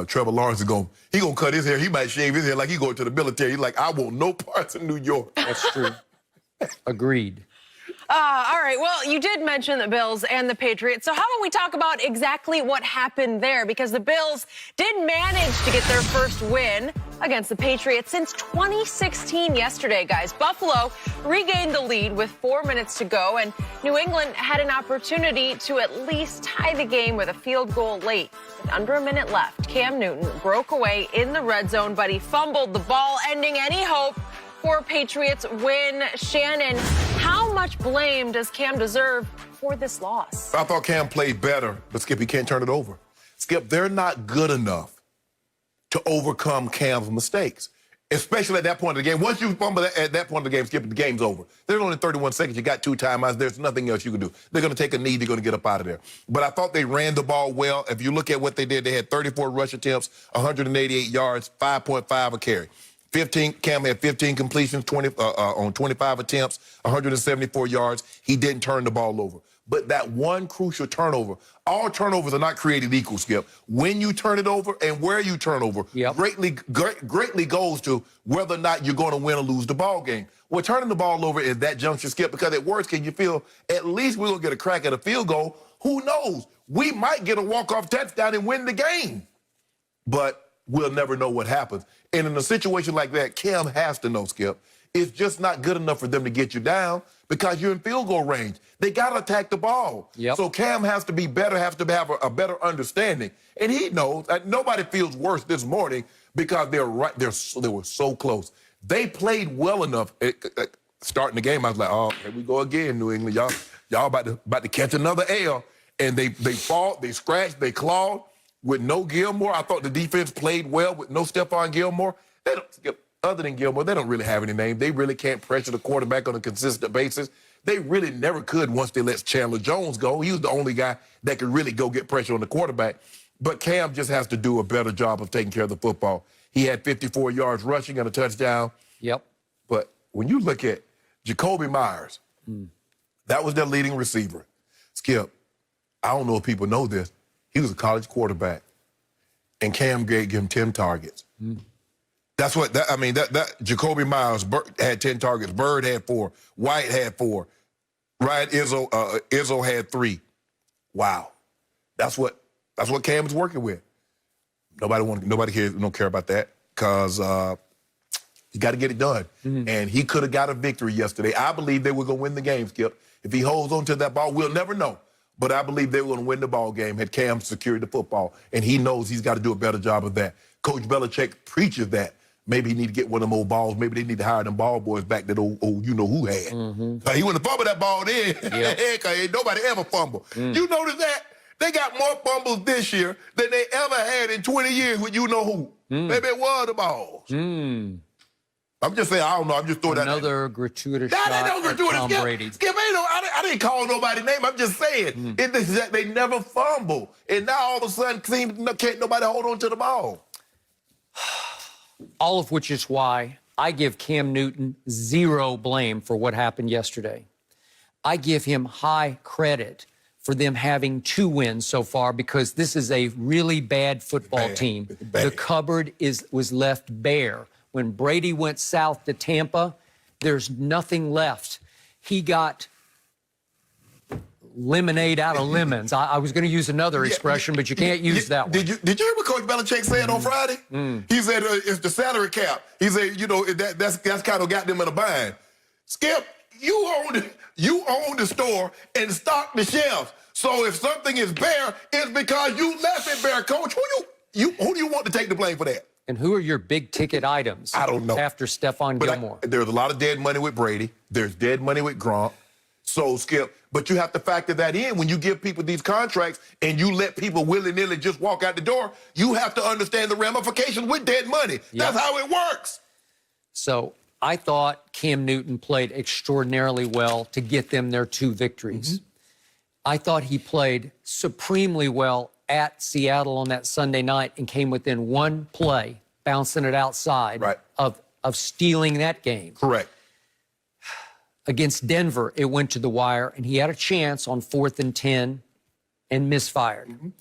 Trevor Lawrence is going to cut his hair. He might shave his hair like he going to the military. He's like, I want no parts of New York. That's true. Agreed. All right. Well, you did mention the Bills and the Patriots. So how about we talk about exactly what happened there? Because the Bills did manage to get their first win against the Patriots since 2016 yesterday, guys. Buffalo regained the lead with 4 minutes to go, and New England had an opportunity to at least tie the game with a field goal late. With under a minute left, Cam Newton broke away in the red zone, but he fumbled the ball, ending any hope for a Patriots win. Shannon, how much blame does Cam deserve for this loss? I thought Cam played better, but Skip, he can't turn it over. Skip, they're not good enough to overcome Cam's mistakes, especially at that point of the game. Once you fumble at that point of the game, Skip, the game's over. There's only 31 seconds. You got 2 timeouts. There's nothing else you can do. They're going to take a knee. They're going to get up out of there. But I thought they ran the ball well. If you look at what they did, they had 34 rush attempts, 188 yards, 5.5 a carry. Cam had 15 completions on 25 attempts, 174 yards. He didn't turn the ball over. But that one crucial turnover, all turnovers are not created equal, Skip. When you turn it over and where you turn over greatly goes to whether or not you're going to win or lose the ball game. Well, turning the ball over is that juncture, Skip, because at worst can you feel at least we're going to get a crack at a field goal. Who knows? We might get a walk-off touchdown and win the game. But we'll never know what happens. And in a situation like that, Cam has to know, Skip, it's just not good enough for them to get you down because you're in field goal range. They got to attack the ball. So Cam has to be better, has to have a better understanding. And he knows that nobody feels worse this morning because they were so close. They played well enough. Starting the game, I was like, oh, here we go again, New England. Y'all about to catch another L. And they fought, they scratched, they clawed. With no Gilmore, I thought the defense played well with no Stephon Gilmore. They don't, other than Gilmore, they don't really have any name. They really can't pressure the quarterback on a consistent basis. They really never could once they let Chandler Jones go. He was the only guy that could really go get pressure on the quarterback. But Cam just has to do a better job of taking care of the football. He had 54 yards rushing and a touchdown. But when you look at Jacoby Myers, that was their leading receiver. Skip, I don't know if people know this. He was a college quarterback, and Cam gave him 10 targets. That's what that Jacoby Myers had 10 targets. Bird had 4. White had 4. Ryan Izzo had 3. Wow, that's what Cam's working with. Nobody here don't care about that because you got to get it done. And he could have got a victory yesterday. I believe they were going to win the game, Skip. If he holds on to that ball, we'll never know. But I believe they were going to win the ball game had Cam secured the football, and he knows he's got to do a better job of that. Coach Belichick preaches that. Maybe he need to get one of them old balls. Maybe they need to hire them ball boys back that old you-know-who had. He wouldn't have fumbled that ball then. Because ain't nobody ever fumbled. You notice that? They got more fumbles this year than they ever had in 20 years with you-know-who. Maybe it was the balls. I'm just saying, I don't know. I'm just throwing that. Another gratuitous shot at Tom Brady. Skip, I didn't call nobody's name. I'm just saying. They never fumble. And now all of a sudden, can't nobody hold on to the ball. All of which is why I give Cam Newton zero blame for what happened yesterday. I give him high credit for them having 2 wins so far because this is a really bad football team. The cupboard was left bare. When Brady went south to Tampa, there's nothing left. He got lemonade out of lemons. I was going to use another expression, but you can't use that one. Did you hear what Coach Belichick said on Friday? He said it's the salary cap. He said, that's kind of got them in a bind. Skip, you own the store and stock the shelves. So if something is bare, it's because you left it bare, Coach. Who do you want to take the blame for that? And who are your big-ticket items? I don't know. After Stephon Gilmore. There's a lot of dead money with Brady. There's dead money with Gronk. So, Skip, but you have to factor that in when you give people these contracts and you let people willy-nilly just walk out the door. You have to understand the ramifications with dead money. That's how it works. So I thought Cam Newton played extraordinarily well to get them their 2 victories. I thought he played supremely well at Seattle on that Sunday night and came within 1 play, bouncing it outside of stealing that game. Correct. Against Denver, it went to the wire, and he had a chance on 4th and 10 and misfired.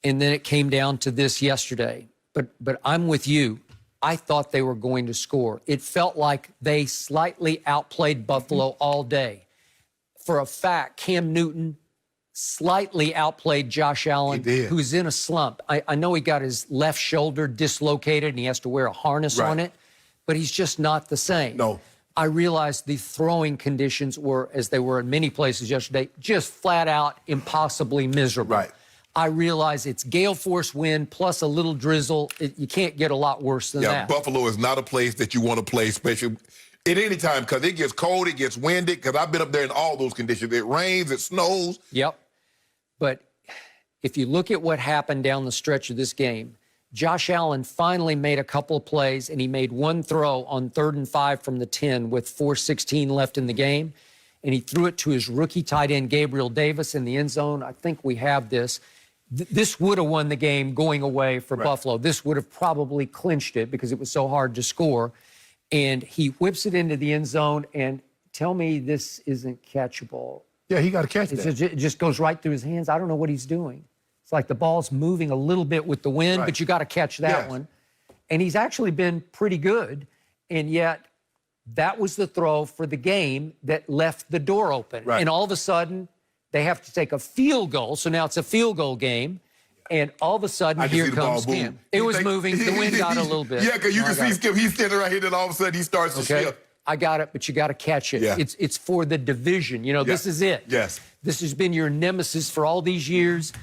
And then it came down to this yesterday. But I'm with you. I thought they were going to score. It felt like they slightly outplayed Buffalo all day. For a fact, Cam Newton slightly outplayed Josh Allen, who's in a slump. I know he got his left shoulder dislocated and he has to wear a harness on it, but he's just not the same. No. I realized the throwing conditions were, as they were in many places yesterday, just flat out impossibly miserable. Right. I realize it's gale force wind plus a little drizzle. You can't get a lot worse than that. Buffalo is not a place that you want to play, especially at any time, because it gets cold, it gets windy, because I've been up there in all those conditions. It rains, it snows. Yep. But if you look at what happened down the stretch of this game, Josh Allen finally made a couple of plays, and he made one throw on 3rd and 5 from the 10 with 4:16 left in the game, and he threw it to his rookie tight end, Gabriel Davis, in the end zone. I think we have this. This would have won the game going away for Buffalo. This would have probably clinched it because it was so hard to score. And he whips it into the end zone, and tell me this isn't catchable. Yeah, he got to catch that. It just goes right through his hands. I don't know what he's doing. It's like the ball's moving a little bit with the wind, but you got to catch that one. And he's actually been pretty good, and yet that was the throw for the game that left the door open. And all of a sudden, they have to take a field goal, so now it's a field goal game. And all of a sudden, here comes Cam. It was moving. The wind got a little bit. Yeah, because you can see Skip. He's standing right here, and all of a sudden, he starts to shift. I got it, but you got to catch it. Yeah. It's for the division. You know, this is it. Yes. This has been your nemesis for all these years.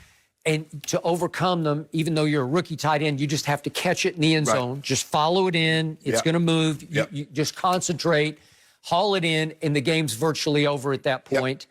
And to overcome them, even though you're a rookie tight end, you just have to catch it in the end zone. Just follow it in. It's going to move. You just concentrate, haul it in, and the game's virtually over at that point.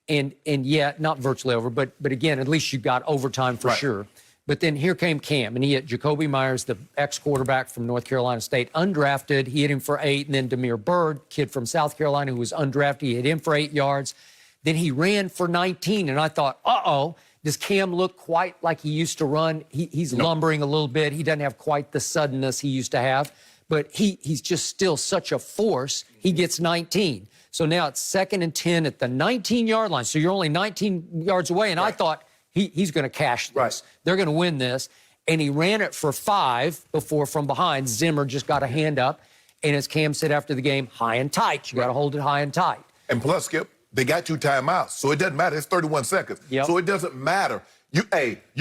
And yet, not virtually over, but again, at least you got overtime for sure. But then here came Cam, and he hit Jacoby Myers, the ex-quarterback from North Carolina State, undrafted. He hit him for 8, and then Demir Bird, kid from South Carolina who was undrafted, he hit him for 8 yards. Then he ran for 19, and I thought, uh-oh, does Cam look quite like he used to run? He's lumbering a little bit. He doesn't have quite the suddenness he used to have, but he's just still such a force. He gets 19. So now it's 2nd and 10 at the 19-yard line. So you're only 19 yards away, and I thought he's going to cash this. They're going to win this. And he ran it for 5 before from behind. Zimmer just got a hand up. And as Cam said after the game, high and tight. You got to hold it high and tight. And plus, Skip, they got 2 timeouts, so it doesn't matter. It's 31 seconds. So it doesn't matter. You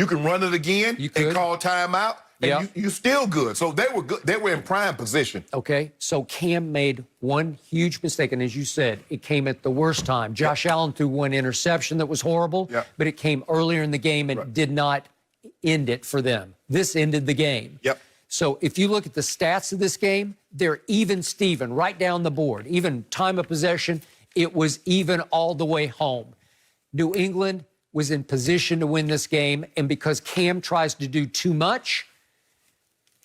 can run it again and call timeout, and you still good. So they were good. They were in prime position. Okay, so Cam made one huge mistake, and as you said, it came at the worst time. Josh Allen threw one interception that was horrible, but it came earlier in the game and did not end it for them. This ended the game. So if you look at the stats of this game, they're even Steven right down the board. Even time of possession, it was even all the way home. New England was in position to win this game, and because Cam tries to do too much,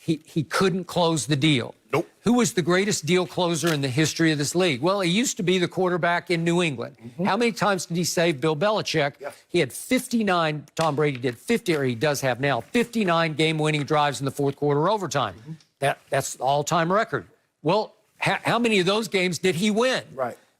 he couldn't close the deal. Nope. Who was the greatest deal closer in the history of this league? Well, he used to be the quarterback in New England. How many times did he save Bill Belichick? He had 59, Tom Brady did 50, or he does have now, 59 game-winning drives in the fourth quarter overtime. That's the all-time record. Well, how many of those games did he win?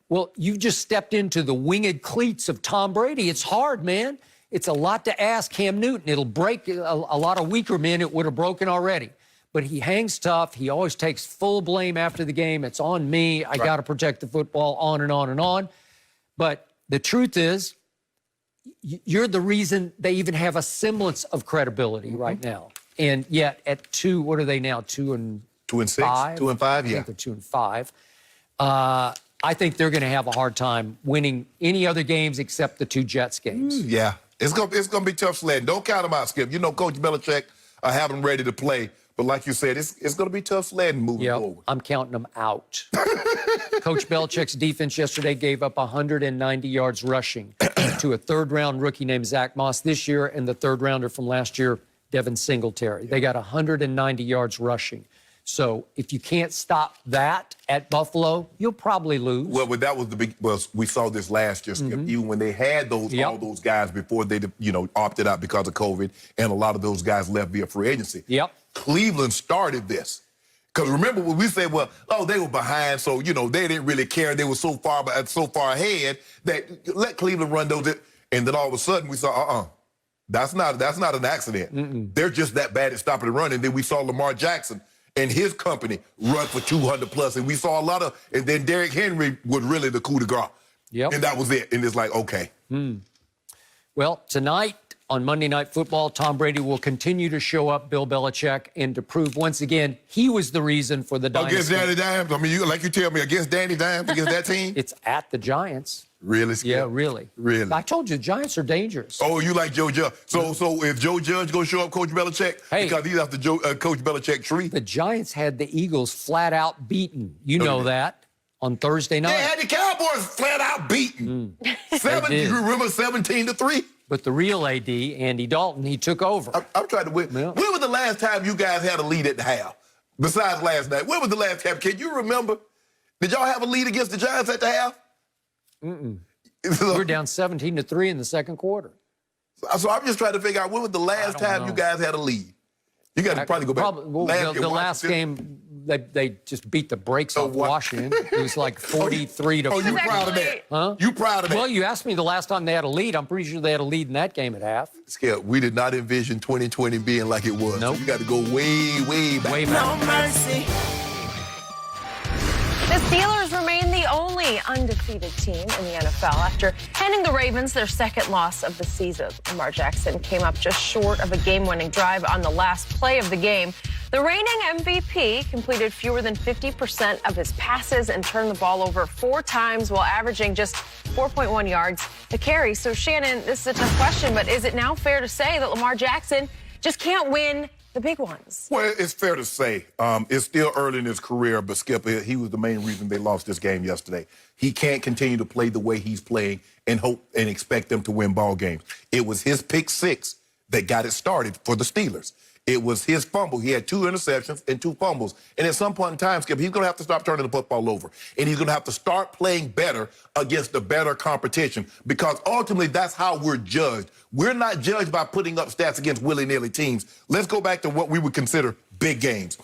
Well, you just stepped into the winged cleats of Tom Brady. It's hard, man. It's a lot to ask Cam Newton. It'll break a lot of weaker men. It would have broken already. But he hangs tough. He always takes full blame after the game. It's on me. I got to protect the football, on and on and on. But the truth is, you're the reason they even have a semblance of credibility right now. And yet at 2, what are they now? 2 and 6? 5? 2 and 5, I think they're 2 and 5. I think they're going to have a hard time winning any other games except the 2 Jets games. It's gonna be tough sledding. Don't count them out, Skip. You know Coach Belichick have them ready to play. But like you said, it's going to be tough sledding moving forward. I'm counting them out. Coach Belichick's defense yesterday gave up 190 yards rushing to a third-round rookie named Zach Moss this year and the third-rounder from last year, Devin Singletary. They got 190 yards rushing. So if you can't stop that at Buffalo, you'll probably lose. Well, but that was the big. Well, we saw this last year, Skip. Even when they had those all those guys before they opted out because of COVID, and a lot of those guys left via free agency. Cleveland started this. Because remember when we said, well, they were behind, so, they didn't really care. They were so far ahead that let Cleveland run those. And then all of a sudden we saw, that's not an accident. They're just that bad at stopping the run. And then we saw Lamar Jackson and his company run for 200 plus. And we saw a lot of, and then Derrick Henry was really the coup de grace. And that was it. And it's like, okay. Well, tonight on Monday Night Football, Tom Brady will continue to show up Bill Belichick and to prove once again he was the reason for the dynasty. Against Danny Dimes? I mean, like you tell me, against Danny Dimes, against that team? It's at the Giants. Really, Skip? Yeah, really. Really? I told you, the Giants are dangerous. Oh, you like Joe Judge. So if Joe Judge going to show up Coach Belichick? Hey. Because he's off the Coach Belichick tree? The Giants had the Eagles flat out beaten. You know that on Thursday night. They had the Cowboys flat out beaten. You remember 17-3? But the real AD, Andy Dalton, he took over. I'm trying to win. Yeah. When was the last time you guys had a lead at the half? Besides last night. When was the last time? Can you remember? Did y'all have a lead against the Giants at the half? We're down 17-3 in the second quarter. So I'm just trying to figure out when was the last time you guys had a lead? You got to probably go back. The last game, they just beat the brakes off Washington. It was like 43-4. Oh, you proud of that? Huh? You proud of that? Well, you asked me the last time they had a lead. I'm pretty sure they had a lead in that game at half. Skip, we did not envision 2020 being like it was. Nope. So you got to go way, way back. Way back. No mercy. The Steelers remain the only undefeated team in the NFL after handing the Ravens their second loss of the season. Lamar Jackson came up just short of a game-winning drive on the last play of the game. The reigning MVP completed fewer than 50% of his passes and turned the ball over 4 times while averaging just 4.1 yards a carry. So, Shannon, this is a tough question, but is it now fair to say that Lamar Jackson just can't win the big ones? Well, it's fair to say. It's still early in his career, but Skip, he was the main reason they lost this game yesterday. He can't continue to play the way he's playing and hope and expect them to win ball games. It was his pick 6 that got it started for the Steelers. It was his fumble. He had 2 interceptions and 2 fumbles. And at some point in time, Skip, he's going to have to stop turning the football over. And he's going to have to start playing better against the better competition because ultimately that's how we're judged. We're not judged by putting up stats against willy-nilly teams. Let's go back to what we would consider big games.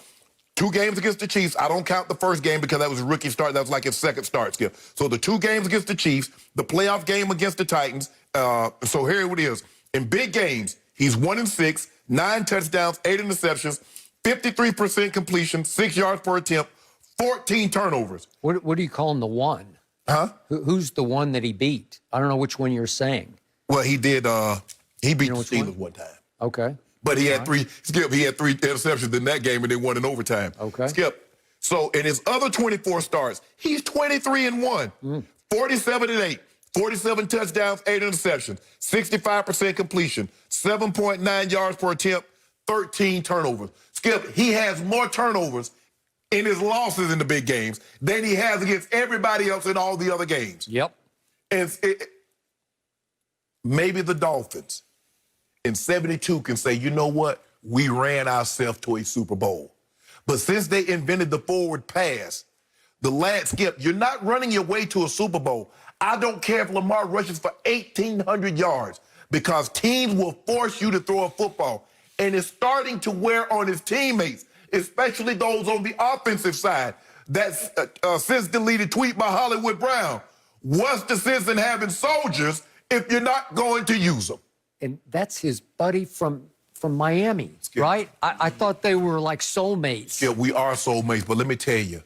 2 games against the Chiefs. I don't count the first game because that was a rookie start. That was like his second start, Skip. So the 2 games against the Chiefs, the playoff game against the Titans. So here it is. In big games, he's 1-6. 9 touchdowns, 8 interceptions, 53% completion, 6 yards per attempt, 14 turnovers. What are you calling the one? Huh? Who's the one that he beat? I don't know which one you're saying. Well, he did. He beat the Steelers one time. Okay. But he had 3. Skip. He had 3 interceptions in that game, and they won in overtime. Okay. Skip. So in his other 24 starts, he's 23-1, 47-8. 47 touchdowns, 8 interceptions, 65% completion, 7.9 yards per attempt, 13 turnovers. Skip, he has more turnovers in his losses in the big games than he has against everybody else in all the other games. Yep. And maybe the Dolphins in 72 can say, you know what? We ran ourselves to a Super Bowl. But since they invented the forward pass, Skip, you're not running your way to a Super Bowl. I don't care if Lamar rushes for 1,800 yards because teams will force you to throw a football. And it's starting to wear on his teammates, especially those on the offensive side. That's a since-deleted tweet by Hollywood Brown. What's the sense in having soldiers if you're not going to use them? And that's his buddy from Miami, Skip. right? I thought they were like soulmates. Yeah, we are soulmates, but let me tell you,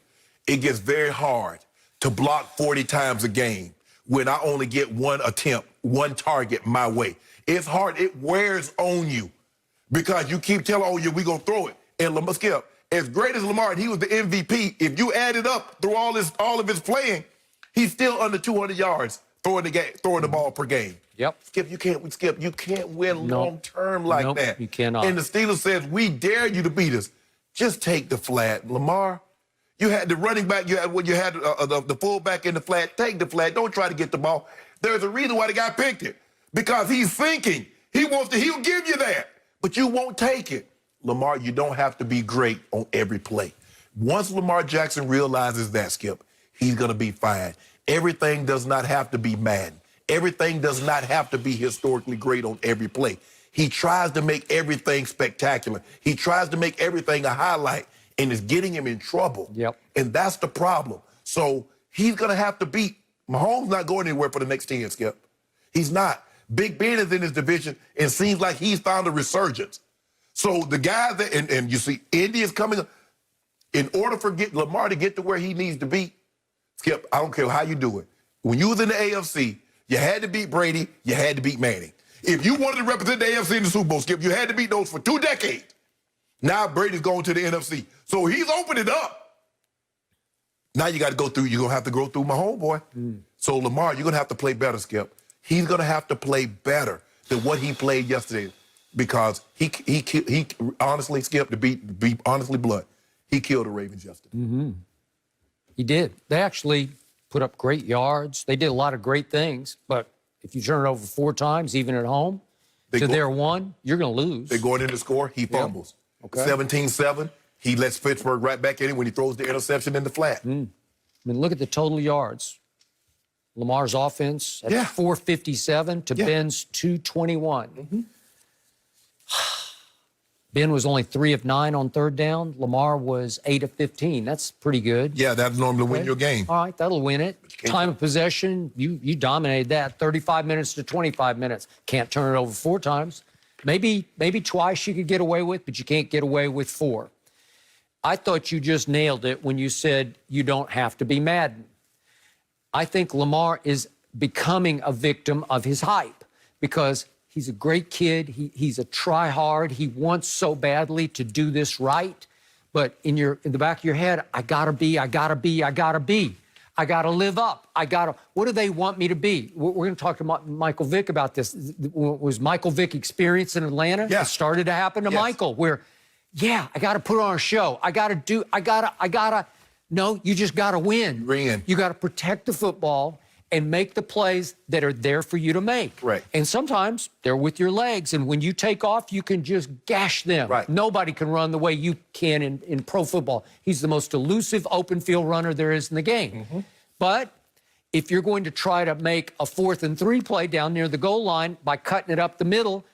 it gets very hard to block 40 times a game when I only get 1 attempt, 1 target my way. It's hard. It wears on you because you keep telling, oh, yeah, we're going to throw it. And Lamar, Skip, as great as Lamar, and he was the MVP, if you add it up through all of his playing, he's still under 200 yards throwing the ball per game. Yep. Skip, you can't win long-term like that. You cannot. And the Steelers says, we dare you to beat us. Just take the flat. Lamar, you had the running back, you had the fullback in the flat. Take the flat. Don't try to get the ball. There's a reason why the guy picked it. Because he's thinking. He'll give you that. But you won't take it. Lamar, you don't have to be great on every play. Once Lamar Jackson realizes that, Skip, he's going to be fine. Everything does not have to be Madden. Everything does not have to be historically great on every play. He tries to make everything spectacular. He tries to make everything a highlight, and it's getting him in trouble. Yep. And that's the problem. So he's going to have to beat. Mahomes not going anywhere for the next 10, Skip. He's not. Big Ben is in his division, and seems like he's found a resurgence. So the guys that, and you see, Indy is coming up. In order for Lamar to get to where he needs to be, Skip, I don't care how you do it. When you was in the AFC, you had to beat Brady, you had to beat Manning. If you wanted to represent the AFC in the Super Bowl, Skip, you had to beat those for 2 decades. Now Brady's going to the NFC. So he's opened it up. Now you got to go through, you're going to have to go through my homeboy. So Lamar, you're going to have to play better, Skip. He's going to have to play better than what he played yesterday because he honestly, Skip, to be honestly blunt, he killed the Ravens yesterday. He did. They actually put up great yards. They did a lot of great things, but if you turn it over 4 times, even at home, their 1, you're going to lose. They're going in to score, he fumbles. Okay. 17-7, he lets Pittsburgh right back in when he throws the interception in the flat. I mean, look at the total yards. Lamar's offense at 457 to Ben's 221. Ben was only 3 of 9 on 3rd down. Lamar was 8 of 15. That's pretty good. Yeah, that's normally win your game. All right, that'll win it. Time of possession, you dominated that. 35 minutes to 25 minutes. Can't turn it over 4 times. Maybe twice you could get away with, but you can't get away with 4. I thought you just nailed it when you said you don't have to be Madden. I think Lamar is becoming a victim of his hype because he's a great kid. He's a try-hard. He wants so badly to do this right. But in the back of your head, I gotta be. I gotta live up. What do they want me to be? We're going to talk to Michael Vick about this. Was Michael Vick experience in Atlanta? Yeah. It started to happen to Michael where, I got to put on a show. No, you just got to win. You got to protect the football and make the plays that are there for you to make. Right. And sometimes they're with your legs. And when you take off, you can just gash them. Right. Nobody can run the way you can in pro football. He's the most elusive open field runner there is in the game. But if you're going to try to make a 4th and 3 play down near the goal line by cutting it up the middle,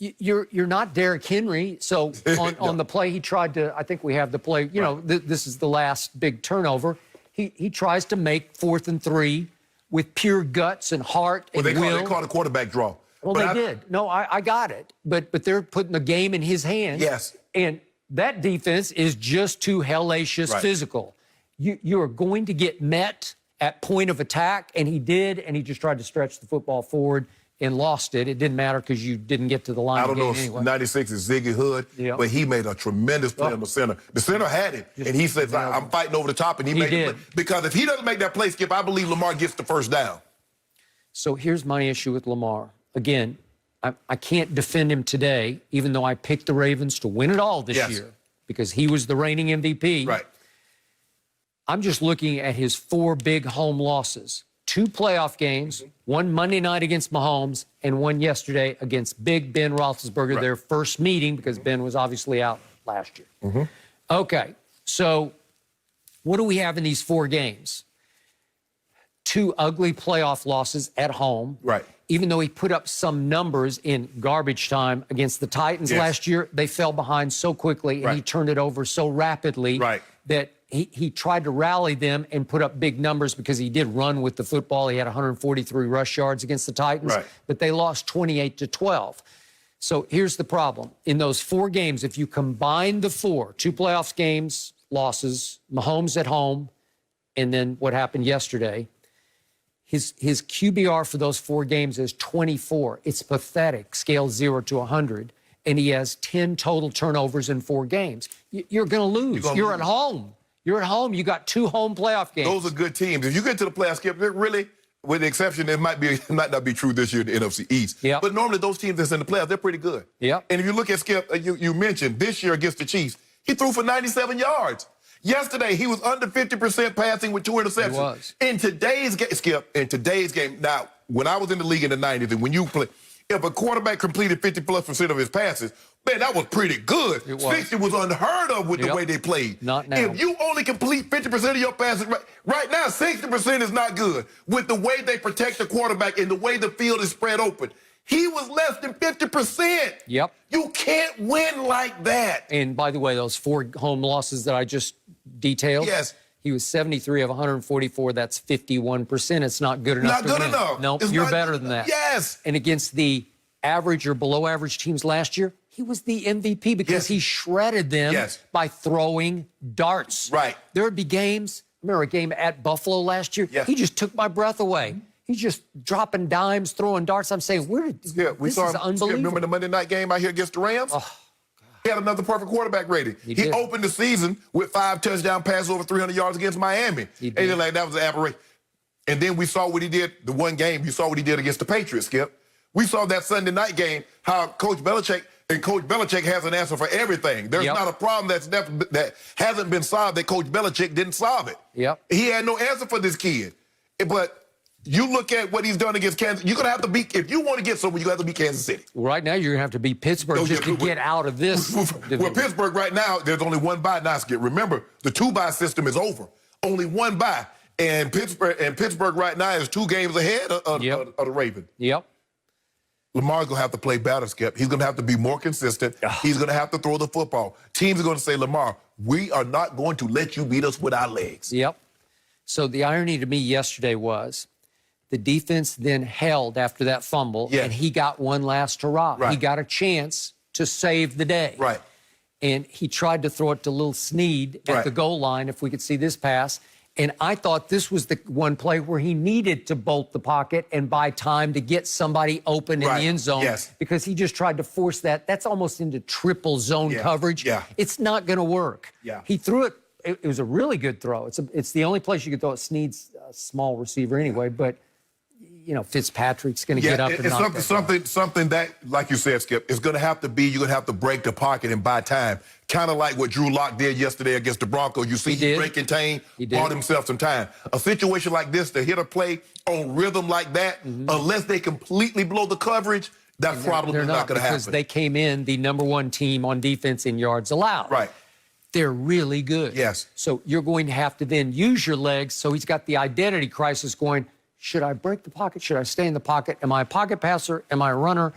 you're not Derrick Henry. So on the play he tried to, I think we have the play, this is the last big turnover. He tries to make 4th and 3 with pure guts and heart and will. They called a quarterback draw. Well, they did. No, I got it. But they're putting the game in his hands. Yes. And that defense is just too hellacious physical. You are going to get met at point of attack, and he did, and he just tried to stretch the football forward and lost it. It didn't matter because you didn't get to the line. I don't know if anyway. 96 is Ziggy Hood, but he made a tremendous play on the center. The center had it, and he says, I'm fighting over the top, and he made it. Because if he doesn't make that play, Skip, I believe Lamar gets the 1st down. So here's my issue with Lamar. Again, I can't defend him today, even though I picked the Ravens to win it all this year because he was the reigning MVP. Right. I'm just looking at his 4 big home losses. 2 playoff games, 1 Monday night against Mahomes and 1 yesterday against Big Ben Roethlisberger, their first meeting because Ben was obviously out last year. Okay, so what do we have in these 4 games? 2 ugly playoff losses at home. Right. Even though he put up some numbers in garbage time against the Titans last year, they fell behind so quickly and he turned it over so rapidly that he tried to rally them and put up big numbers because he did run with the football. He had 143 rush yards against the Titans, but they lost 28-12. So here's the problem. In those 4 games, if you combine the 2 playoffs games, losses, Mahomes at home, and then what happened yesterday, his QBR for those 4 games is 24. It's pathetic, scale 0 to 100. And he has 10 total turnovers in 4 games. You're going to lose. You're at home. You're at home. You got 2 home playoff games. Those are good teams. If you get to the playoffs, Skip, really, with the exception, it might not be true this year in the NFC East. But normally those teams that's in the playoffs, they're pretty good. And if you look at Skip, you mentioned this year against the Chiefs, he threw for 97 yards. Yesterday, he was under 50% passing with 2 interceptions. He was. In today's game, Skip, now, when I was in the league in the 90s, and when you play, if a quarterback completed 50+% of his passes, man, that was pretty good. 60 was unheard of with the way they played. Not now. If you only complete 50% of your passes, right now, 60% is not good. With the way they protect the quarterback and the way the field is spread open, he was less than 50%. You can't win like that. And by the way, those 4 home losses that I just detailed, he was 73 of 144. That's 51%. It's not good enough. Not good enough. No, you're better than that. And against the average or below average teams last year, he was the MVP because he shredded them by throwing darts. There would be games. I remember a game at Buffalo last year. He just took my breath away. He's just dropping dimes, throwing darts. I'm saying, this is unbelievable. Remember the Monday night game out here against the Rams? Oh, he had another perfect quarterback rating. He opened the season with 5 touchdown passes over 300 yards against Miami. And you're like, that was an aberration. And then we saw what he did, the one game, you saw what he did against the Patriots, Skip. We saw that Sunday night game, how Coach Belichick has an answer for everything. There's not a problem that hasn't been solved that Coach Belichick didn't solve it. He had no answer for this kid. But you look at what he's done against Kansas, you're going to have to beat, if you want to get somewhere, you're going to have to beat Kansas City. Right now, you're going to have to beat Pittsburgh to get out of this. Well, Pittsburgh right now, there's only one bye now, Skip. Remember, the 2-bye system is over. Only one bye. And Pittsburgh right now is 2 games ahead of the Ravens. Lamar's going to have to play better, Skip. He's going to have to be more consistent. He's going to have to throw the football. Teams are going to say, Lamar, we are not going to let you beat us with our legs. So the irony to me yesterday was the defense then held after that fumble, and he got one last hurrah. He got a chance to save the day. And he tried to throw it to Lil Snead at the goal line, if we could see this pass. And I thought this was the one play where he needed to bolt the pocket and buy time to get somebody open in the end zone because he just tried to force that. That's almost into triple zone coverage. It's not going to work. He threw it. It was a really good throw. It's the only place you could throw it. Snead's a small receiver anyway, but you know, Fitzpatrick's going to get up and knock something that, like you said, Skip, is going to have to be, you're going to have to break the pocket and buy time. Kind of like what Drew Lock did yesterday against the Broncos. You see, he break contain, bought himself some time. A situation like this, to hit a play on rhythm like that, unless they completely blow the coverage, that's probably not going to happen. Because they came in the #1 team on defense in yards allowed. They're really good. So you're going to have to then use your legs. So he's got the identity crisis going, should I break the pocket? Should I stay in the pocket? Am I a pocket passer? Am I a runner?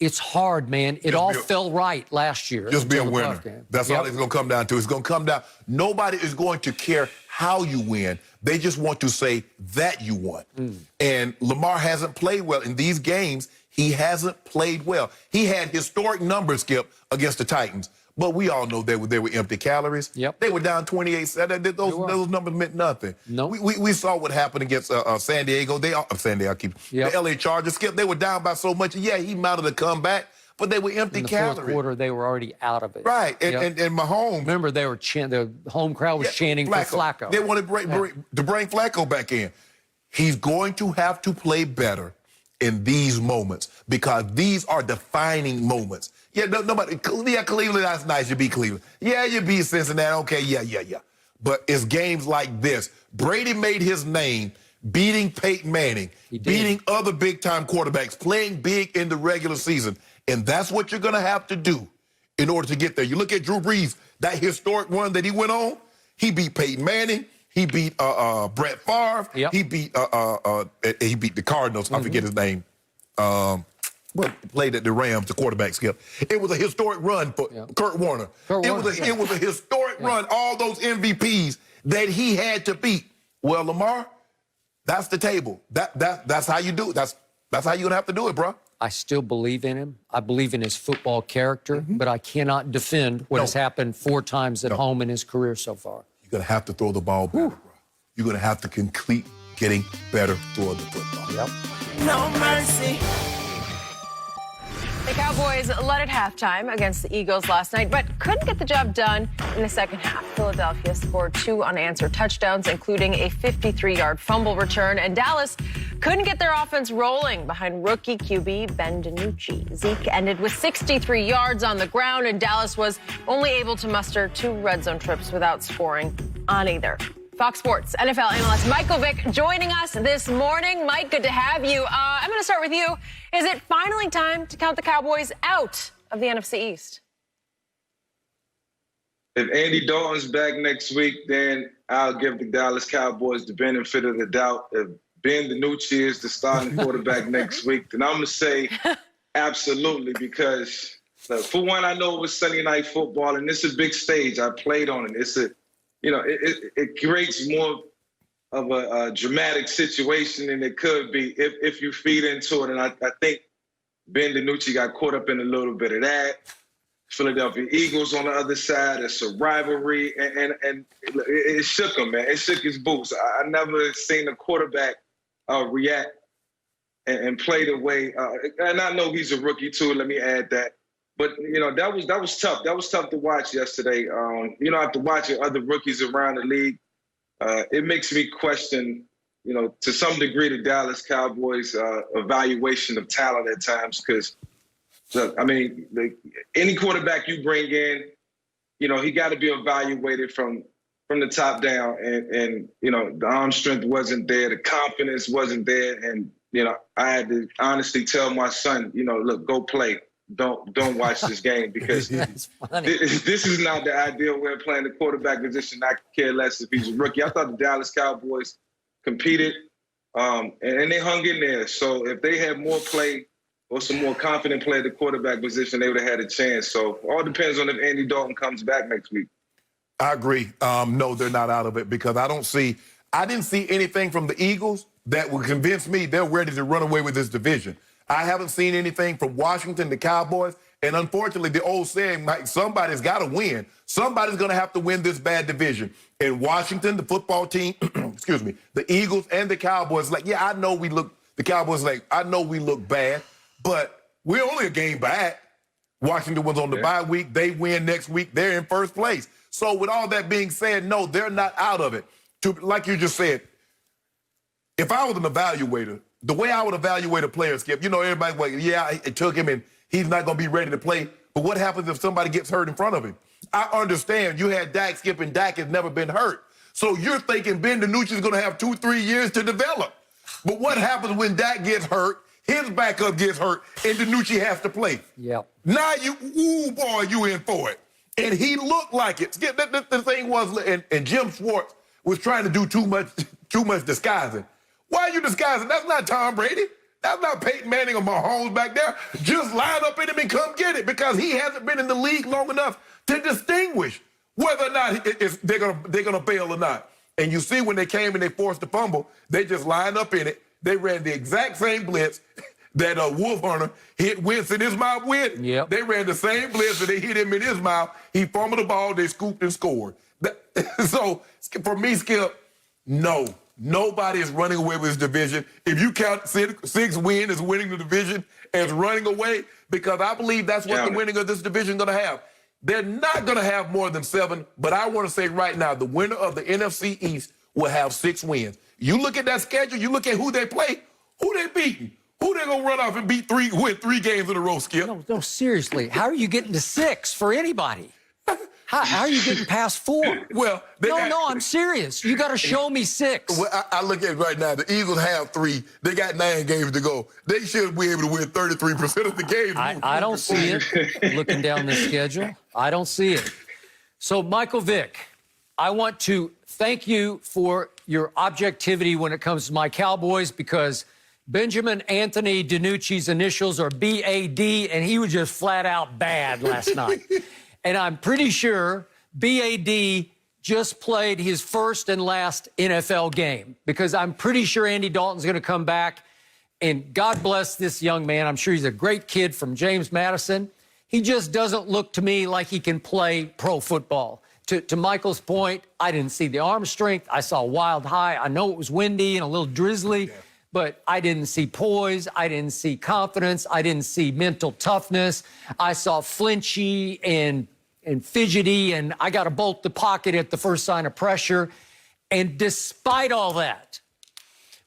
It's hard, man. It all fell right last year. Just be a winner. That's all it's going to come down to. It's going to come down. Nobody is going to care how you win. They just want to say that you won. And Lamar hasn't played well. In these games, he hasn't played well. He had historic numbers, Skip, against the Titans. But we all know they were empty calories. They were down 28. Those numbers meant nothing. We saw what happened against San Diego. The LA Chargers. Skip, they were down by so much. Yeah, he mounted a comeback, but they were empty calories. In the fourth quarter, they were already out of it. And Mahomes. Remember, they were the home crowd was chanting for Flacco. They wanted to bring Flacco back in. He's going to have to play better in these moments because these are defining moments. Cleveland, that's nice. You beat Cleveland. You beat Cincinnati. Okay, But it's games like this. Brady made his name beating Peyton Manning, beating other big-time quarterbacks, playing big in the regular season. And that's what you're going to have to do in order to get there. You look at Drew Brees, that historic run that he went on, he beat Peyton Manning, he beat Brett Favre, he beat the Cardinals, I forget his name. Played at the Rams, the quarterback, Skip. It was a historic run for Kurt Warner. It was a historic run, all those MVPs that he had to beat. Well, Lamar, that's the table. That's how you do it. That's how you're going to have to do it, bro. I still believe in him. I believe in his football character, but I cannot defend what has happened 4 times at home in his career so far. You're going to have to throw the ball better, bro. You're going to have to complete getting better throwing the football. No mercy. The Cowboys led at halftime against the Eagles last night, but couldn't get the job done in the second half. Philadelphia scored 2 unanswered touchdowns, including a 53-yard fumble return, and Dallas couldn't get their offense rolling behind rookie QB Ben DiNucci. Zeke ended with 63 yards on the ground, and Dallas was only able to muster 2 red zone trips without scoring on either. Fox Sports NFL analyst Michael Vick joining us this morning. Mike, good to have you. I'm going to start with you. Is it finally time to count the Cowboys out of the NFC East? If Andy Dalton's back next week, then I'll give the Dallas Cowboys the benefit of the doubt. If Ben DiNucci is the starting quarterback next week, then I'm going to say absolutely because, for one, I know it was Sunday Night Football, and this is a big stage. I played on it. It creates more of a dramatic situation than it could be if you feed into it. And I think Ben DiNucci got caught up in a little bit of that. Philadelphia Eagles on the other side. It's a rivalry. And it shook him, man. It shook his boots. I never seen a quarterback react and play the way. And I know he's a rookie too. Let me add that. But that was tough. That was tough to watch yesterday. After watching other rookies around the league, it makes me question, to some degree, the Dallas Cowboys' evaluation of talent at times. Because, any quarterback you bring in, he got to be evaluated from the top down. And the arm strength wasn't there, the confidence wasn't there, and I had to honestly tell my son, look, go play. Don't watch this game because this is not the ideal way of playing the quarterback position. I could care less if he's a rookie. I thought the Dallas Cowboys competed and they hung in there. So if they had more play or some more confident play at the quarterback position, they would have had a chance. So all depends on if Andy Dalton comes back next week. I agree. No, they're not out of it because I didn't see anything from the Eagles that would convince me they're ready to run away with this division. I haven't seen anything from Washington, the Cowboys, and unfortunately, the old saying, Mike, somebody's got to win. Somebody's going to have to win this bad division. In Washington, the football team, the Eagles and the Cowboys, I know we look bad, but we're only a game back. Washington was on the bye week. They win next week. They're in first place. So with all that being said, no, they're not out of it. Like you just said, if I was an evaluator, the way I would evaluate a player, Skip, everybody's it took him and he's not going to be ready to play. But what happens if somebody gets hurt in front of him? I understand you had Dak, Skip, and Dak has never been hurt. So you're thinking Ben DiNucci is going to have 2-3 years to develop. But what happens when Dak gets hurt, his backup gets hurt, and DiNucci has to play? Yep. Now you in for it. And he looked like it. Skip, the thing was, and Jim Schwartz was trying to do too much disguising. Why are you disguising? That's not Tom Brady. That's not Peyton Manning or Mahomes back there. Just line up in him and come get it because he hasn't been in the league long enough to distinguish whether or not they're gonna fail or not. And you see when they came and they forced the fumble, they just lined up in it. They ran the exact same blitz that Wolf Hunter hit Wentz in his mouth with. Yep. They ran the same blitz and they hit him in his mouth. He fumbled the ball, they scooped and scored. So for me, Skip, no. Nobody is running away with this division. If you count six wins as winning the division as running away, because I believe that's what the winning of this division is going to have. They're not going to have more than 7, but I want to say right now, the winner of the NFC East will have 6 wins. You look at that schedule, you look at who they play, who they beating, who they going to run off and win 3 games in a row, Skip. No, seriously. How are you getting to 6 for anybody? How are you getting past 4? Well, I'm serious. You got to show me 6. Well, I look at it right now. The Eagles have 3. They got 9 games to go. They should be able to win 33% of the games. I don't see it. Looking down the schedule, I don't see it. So, Michael Vick, I want to thank you for your objectivity when it comes to my Cowboys because Benjamin Anthony DiNucci's initials are BAD, and he was just flat out bad last night. And I'm pretty sure BAD just played his first and last NFL game because I'm pretty sure Andy Dalton's going to come back. And God bless this young man. I'm sure he's a great kid from James Madison. He just doesn't look to me like he can play pro football. To Michael's point, I didn't see the arm strength. I saw wild high. I know it was windy and a little drizzly, but I didn't see poise. I didn't see confidence. I didn't see mental toughness. I saw flinchy and fidgety, and I got to bolt the pocket at the first sign of pressure. And despite all that,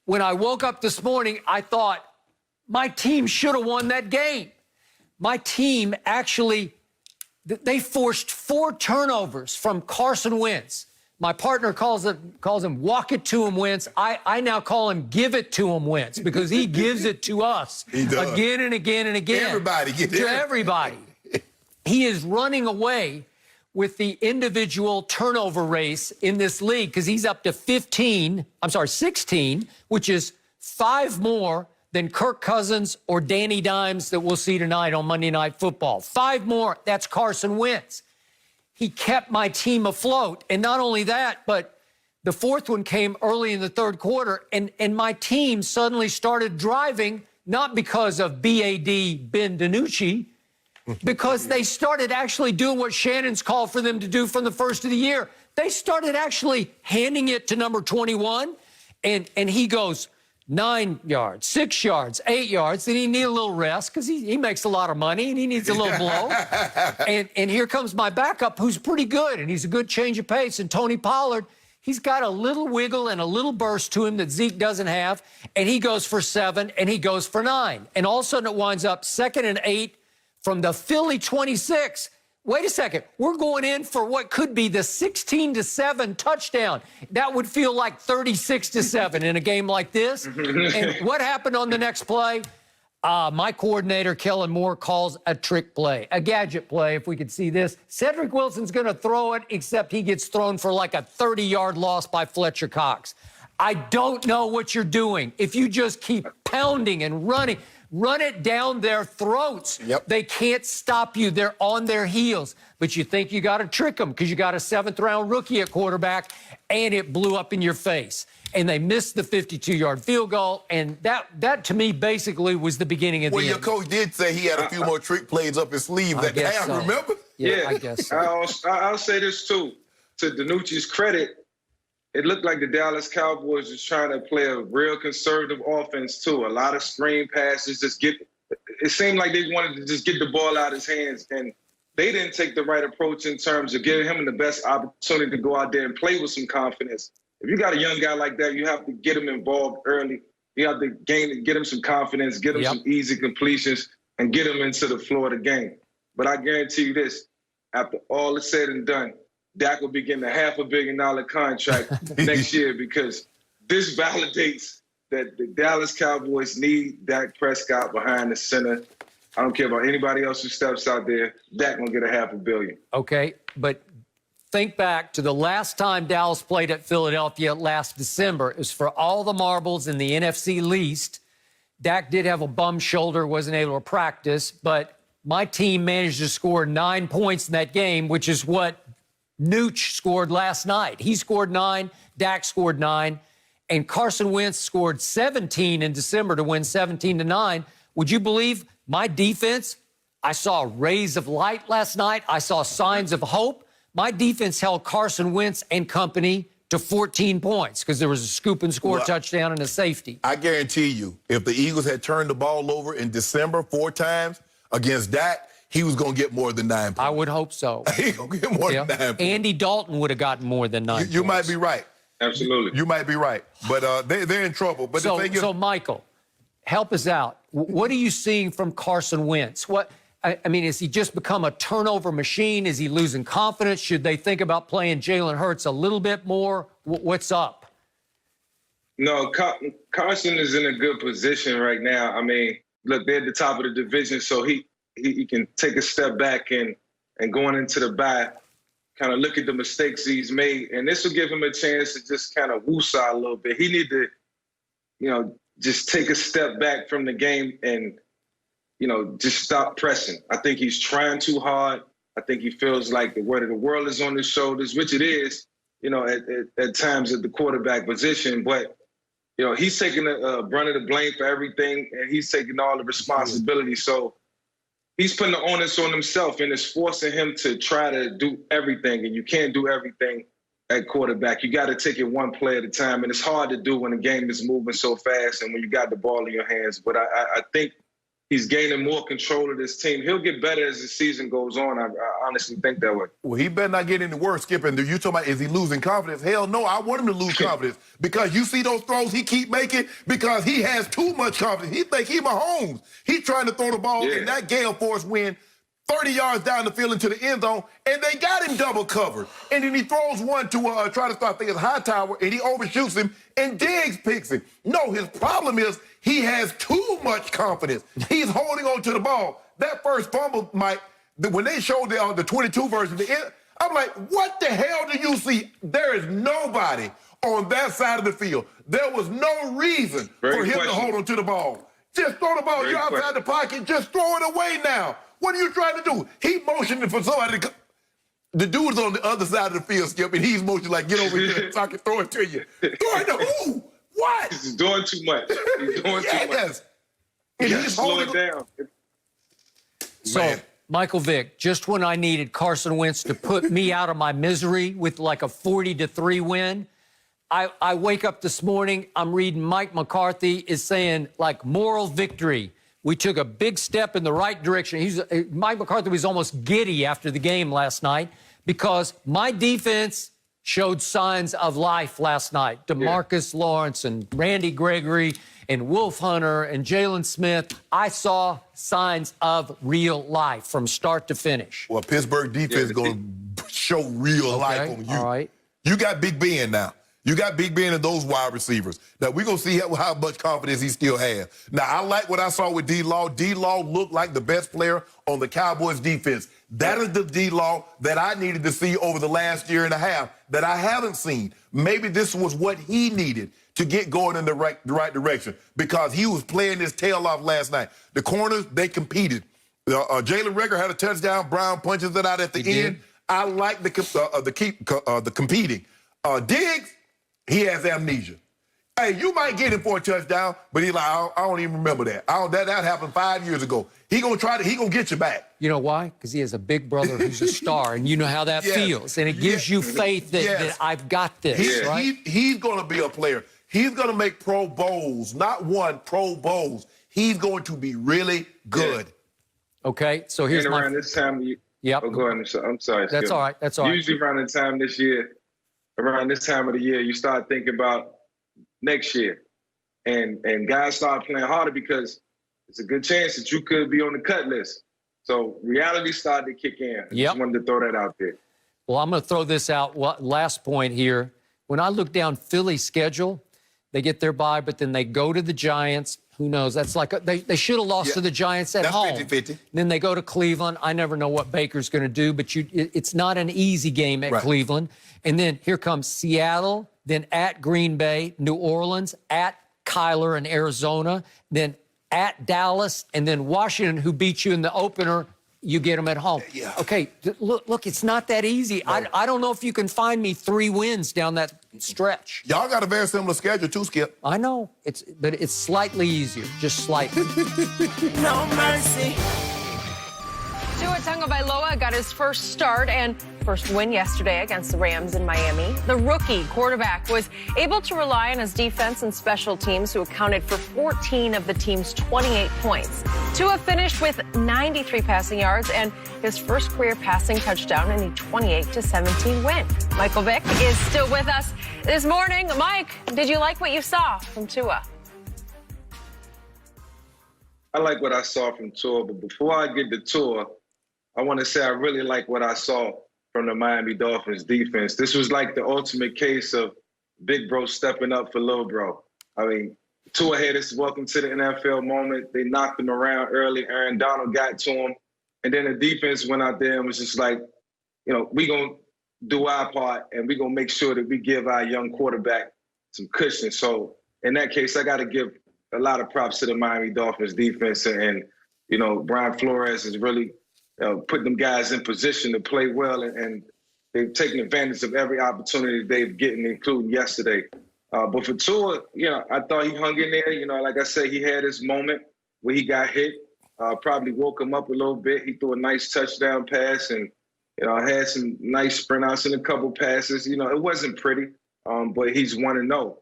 when I woke up this morning, I thought, my team should have won that game. My team actually, they forced 4 turnovers from Carson Wentz. My partner calls him walk it to him, Wentz. I now call him give it to him, Wentz, because he gives it to us again and again and again. Everybody gets it. To everybody. He is running away with the individual turnover race in this league because he's up to 16, which is 5 more than Kirk Cousins or Danny Dimes that we'll see tonight on Monday Night Football. 5 more, that's Carson Wentz. He kept my team afloat. And not only that, but the 4th one came early in the 3rd quarter, and my team suddenly started driving, not because of BAD Ben DiNucci, because they started actually doing what Shannon's called for them to do from the first of the year. They started actually handing it to number 21, and he goes, 9 yards, 6 yards, 8 yards. Then he need a little rest because he makes a lot of money and he needs a little blow. And here comes my backup, who's pretty good, and he's a good change of pace. And Tony Pollard, he's got a little wiggle and a little burst to him that Zeke doesn't have. And he goes for 7 and he goes for 9. And all of a sudden it winds up 2nd and 8 from the Philly 26. Wait a second. We're going in for what could be the 16-7 touchdown. That would feel like 36-7 in a game like this. And what happened on the next play? My coordinator, Kellen Moore, calls a trick play, a gadget play, if we could see this. Cedric Wilson's going to throw it, except he gets thrown for like a 30-yard loss by Fletcher Cox. I don't know what you're doing. If you just keep pounding and running, run it down their throats. Yep. They can't stop you. They're on their heels. But you think you got to trick them because you got a 7th-round rookie at quarterback, and it blew up in your face. And they missed the 52-yard field goal, and that to me basically was the beginning of the end. Well, your coach did say he had a few more trick plays up his sleeve that half, so. remember? Yeah, I guess so. I'll say this, too. To DiNucci's credit, it looked like the Dallas Cowboys was trying to play a real conservative offense, too. A lot of screen passes, it seemed like they wanted to just get the ball out of his hands, and they didn't take the right approach in terms of giving him the best opportunity to go out there and play with some confidence. If you got a young guy like that, you have to get him involved early. You have to get him some confidence, get him some easy completions, and get him into the flow of the game. But I guarantee you this, after all is said and done, Dak will be getting a $500 million contract next year because this validates that the Dallas Cowboys need Dak Prescott behind the center. I don't care about anybody else who steps out there. Dak gonna get a $500 million. Okay, but think back to the last time Dallas played at Philadelphia last December. It was for all the marbles in the NFC East. Dak did have a bum shoulder, wasn't able to practice, but my team managed to score 9 points in that game, which is what Nooch scored last night. He scored 9, Dak scored 9, and Carson Wentz scored 17 in December to win 17-9. Would you believe my defense? I saw rays of light last night. I saw signs of hope. My defense held Carson Wentz and company to 14 points because there was a scoop and score touchdown and a safety. I guarantee you, if the Eagles had turned the ball over in December 4 times against Dak, he was going to get more than 9 points. I would hope so. He going to get more than 9 points. Andy Dalton would have gotten more than 9 points. You might be right. Absolutely. You might be right. But they're in trouble. But the thing is, so, Michael, help us out. What are you seeing from Carson Wentz? I mean, has he just become a turnover machine? Is he losing confidence? Should they think about playing Jalen Hurts a little bit more? What's up? No, Carson is in a good position right now. I mean, look, they're at the top of the division, so he can take a step back and going into the bye, kind of look at the mistakes he's made. And this will give him a chance to just kind of woosah a little bit. He need to, just take a step back from the game and, just stop pressing. I think he's trying too hard. I think he feels like the weight of the world is on his shoulders, which it is, at times at the quarterback position. But, he's taking the brunt of the blame for everything, and he's taking all the responsibility. So he's putting the onus on himself, and it's forcing him to try to do everything. And you can't do everything at quarterback. You got to take it one play at a time, and it's hard to do when the game is moving so fast and when you got the ball in your hands. But I think he's gaining more control of this team. He'll get better as the season goes on. I honestly think that way. well, he better not get any worse, Skip. And you talking about, is he losing confidence? Hell no, I want him to lose confidence because you see those throws he keep making because he has too much confidence. He think he Mahomes. He's trying to throw the ball in that gale force wind 30 yards down the field into the end zone, and they got him double covered. And then he throws one to try to start, I think it's Hightower, and he overshoots him, and Diggs picks him. No, his problem is he has too much confidence. He's holding on to the ball. That first fumble, Mike, when they showed the 22 version, I'm like, what the hell do you see? There is nobody on that side of the field. There was no reason for him to hold on to the ball. Just throw the ball. You're outside the pocket. Just throw it away now. What are you trying to do? He motioning for somebody to the dude's on the other side of the field, Skip, and he's motioning like, get over here so I can throw it to you. Throw it to who? What? He's doing too much. He's doing too much. And he's slow it down. So, Michael Vick, just when I needed Carson Wentz to put me out of my misery with like a 40-3 win, I wake up this morning, I'm reading Mike McCarthy is saying, like, moral victory. We took a big step in the right direction. Mike McCarthy was almost giddy after the game last night because my defense showed signs of life last night. DeMarcus Lawrence and Randy Gregory and Wolf Hunter and Jalen Smith. I saw signs of real life from start to finish. Well, Pittsburgh defense is going to show real life on you. All right. You got Big Ben now. You got Big Ben and those wide receivers. Now, we're going to see how much confidence he still has. Now, I like what I saw with D-Law. D-Law looked like the best player on the Cowboys defense. That is the D-Law that I needed to see over the last year and a half that I haven't seen. Maybe this was what he needed to get going in the right direction because he was playing his tail off last night. The corners, they competed. Jalen Reagor had a touchdown. Brown punches it out at the end. I like the competing. Diggs, he has amnesia. Hey, you might get him for a touchdown, but he's like, I don't even remember that. That happened 5 years ago. He gonna get you back. You know why? Because he has a big brother who's a star, and you know how that feels. And it gives you faith that I've got this, right? He's gonna be a player. He's gonna make Pro Bowls, not one, Pro Bowls. He's going to be really good. Okay, so here's around this time, Yep. Go ahead. I'm sorry. That's all right. That's all right. Usually around this time of the year, you start thinking about next year. And guys start playing harder because it's a good chance that you could be on the cut list. So reality started to kick in. I just wanted to throw that out there. Well, I'm going to throw this out. Last point here. When I look down Philly's schedule, they get their bye, but then they go to the Giants. Who knows? That's like they should have lost to the Giants at home. That's 50-50. Then they go to Cleveland. I never know what Baker's going to do, but it's not an easy game at Cleveland. And then here comes Seattle, then at Green Bay, New Orleans, at Kyler in Arizona, then at Dallas, and then Washington, who beat you in the opener. You get them at home. Yeah. Okay, look, it's not that easy. No. I don't know if you can find me 3 wins down that stretch. Y'all got a very similar schedule too, Skip. I know, but it's slightly easier, just slightly. No mercy. Tua Tagovailoa got his first start and first win yesterday against the Rams in Miami. The rookie quarterback was able to rely on his defense and special teams, who accounted for 14 of the team's 28 points. Tua finished with 93 passing yards and his first career passing touchdown in a 28-17 win. Michael Vick is still with us this morning. Mike, did you like what you saw from Tua? I like what I saw from Tua, but before I get to Tua, I want to say I really like what I saw from the Miami Dolphins defense. This was like the ultimate case of big bro stepping up for little bro. I mean, Tua had his welcome to the NFL moment. They knocked him around early. Aaron Donald got to him. And then the defense went out there and was just like, we're going to do our part and we're going to make sure that we give our young quarterback some cushion. So in that case, I got to give a lot of props to the Miami Dolphins defense. And Brian Flores is really putting them guys in position to play well, and they've taken advantage of every opportunity they've gotten, including yesterday. But for Tua, I thought he hung in there. Like I said, he had his moment where he got hit, probably woke him up a little bit. He threw a nice touchdown pass and, had some nice sprint outs in a couple passes. It wasn't pretty, but he's 1-0.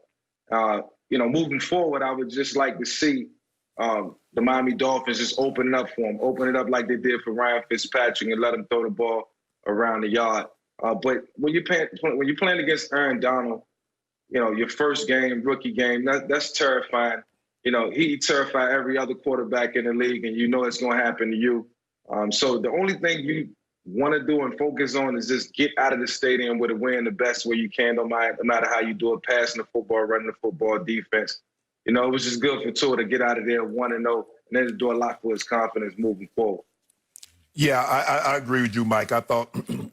Moving forward, I would just like to see the Miami Dolphins just open it up for him, open it up like they did for Ryan Fitzpatrick and let him throw the ball around the yard. But when you're playing against Aaron Donald, your first game, rookie game, that's terrifying. He terrified every other quarterback in the league, and it's going to happen to you. So the only thing you want to do and focus on is just get out of the stadium with a win the best way you can, no matter how you do it, passing the football, running the football, defense. It was just good for Tua to get out of there 1-0 and then to do a lot for his confidence moving forward. Yeah, I agree with you, Mike. I thought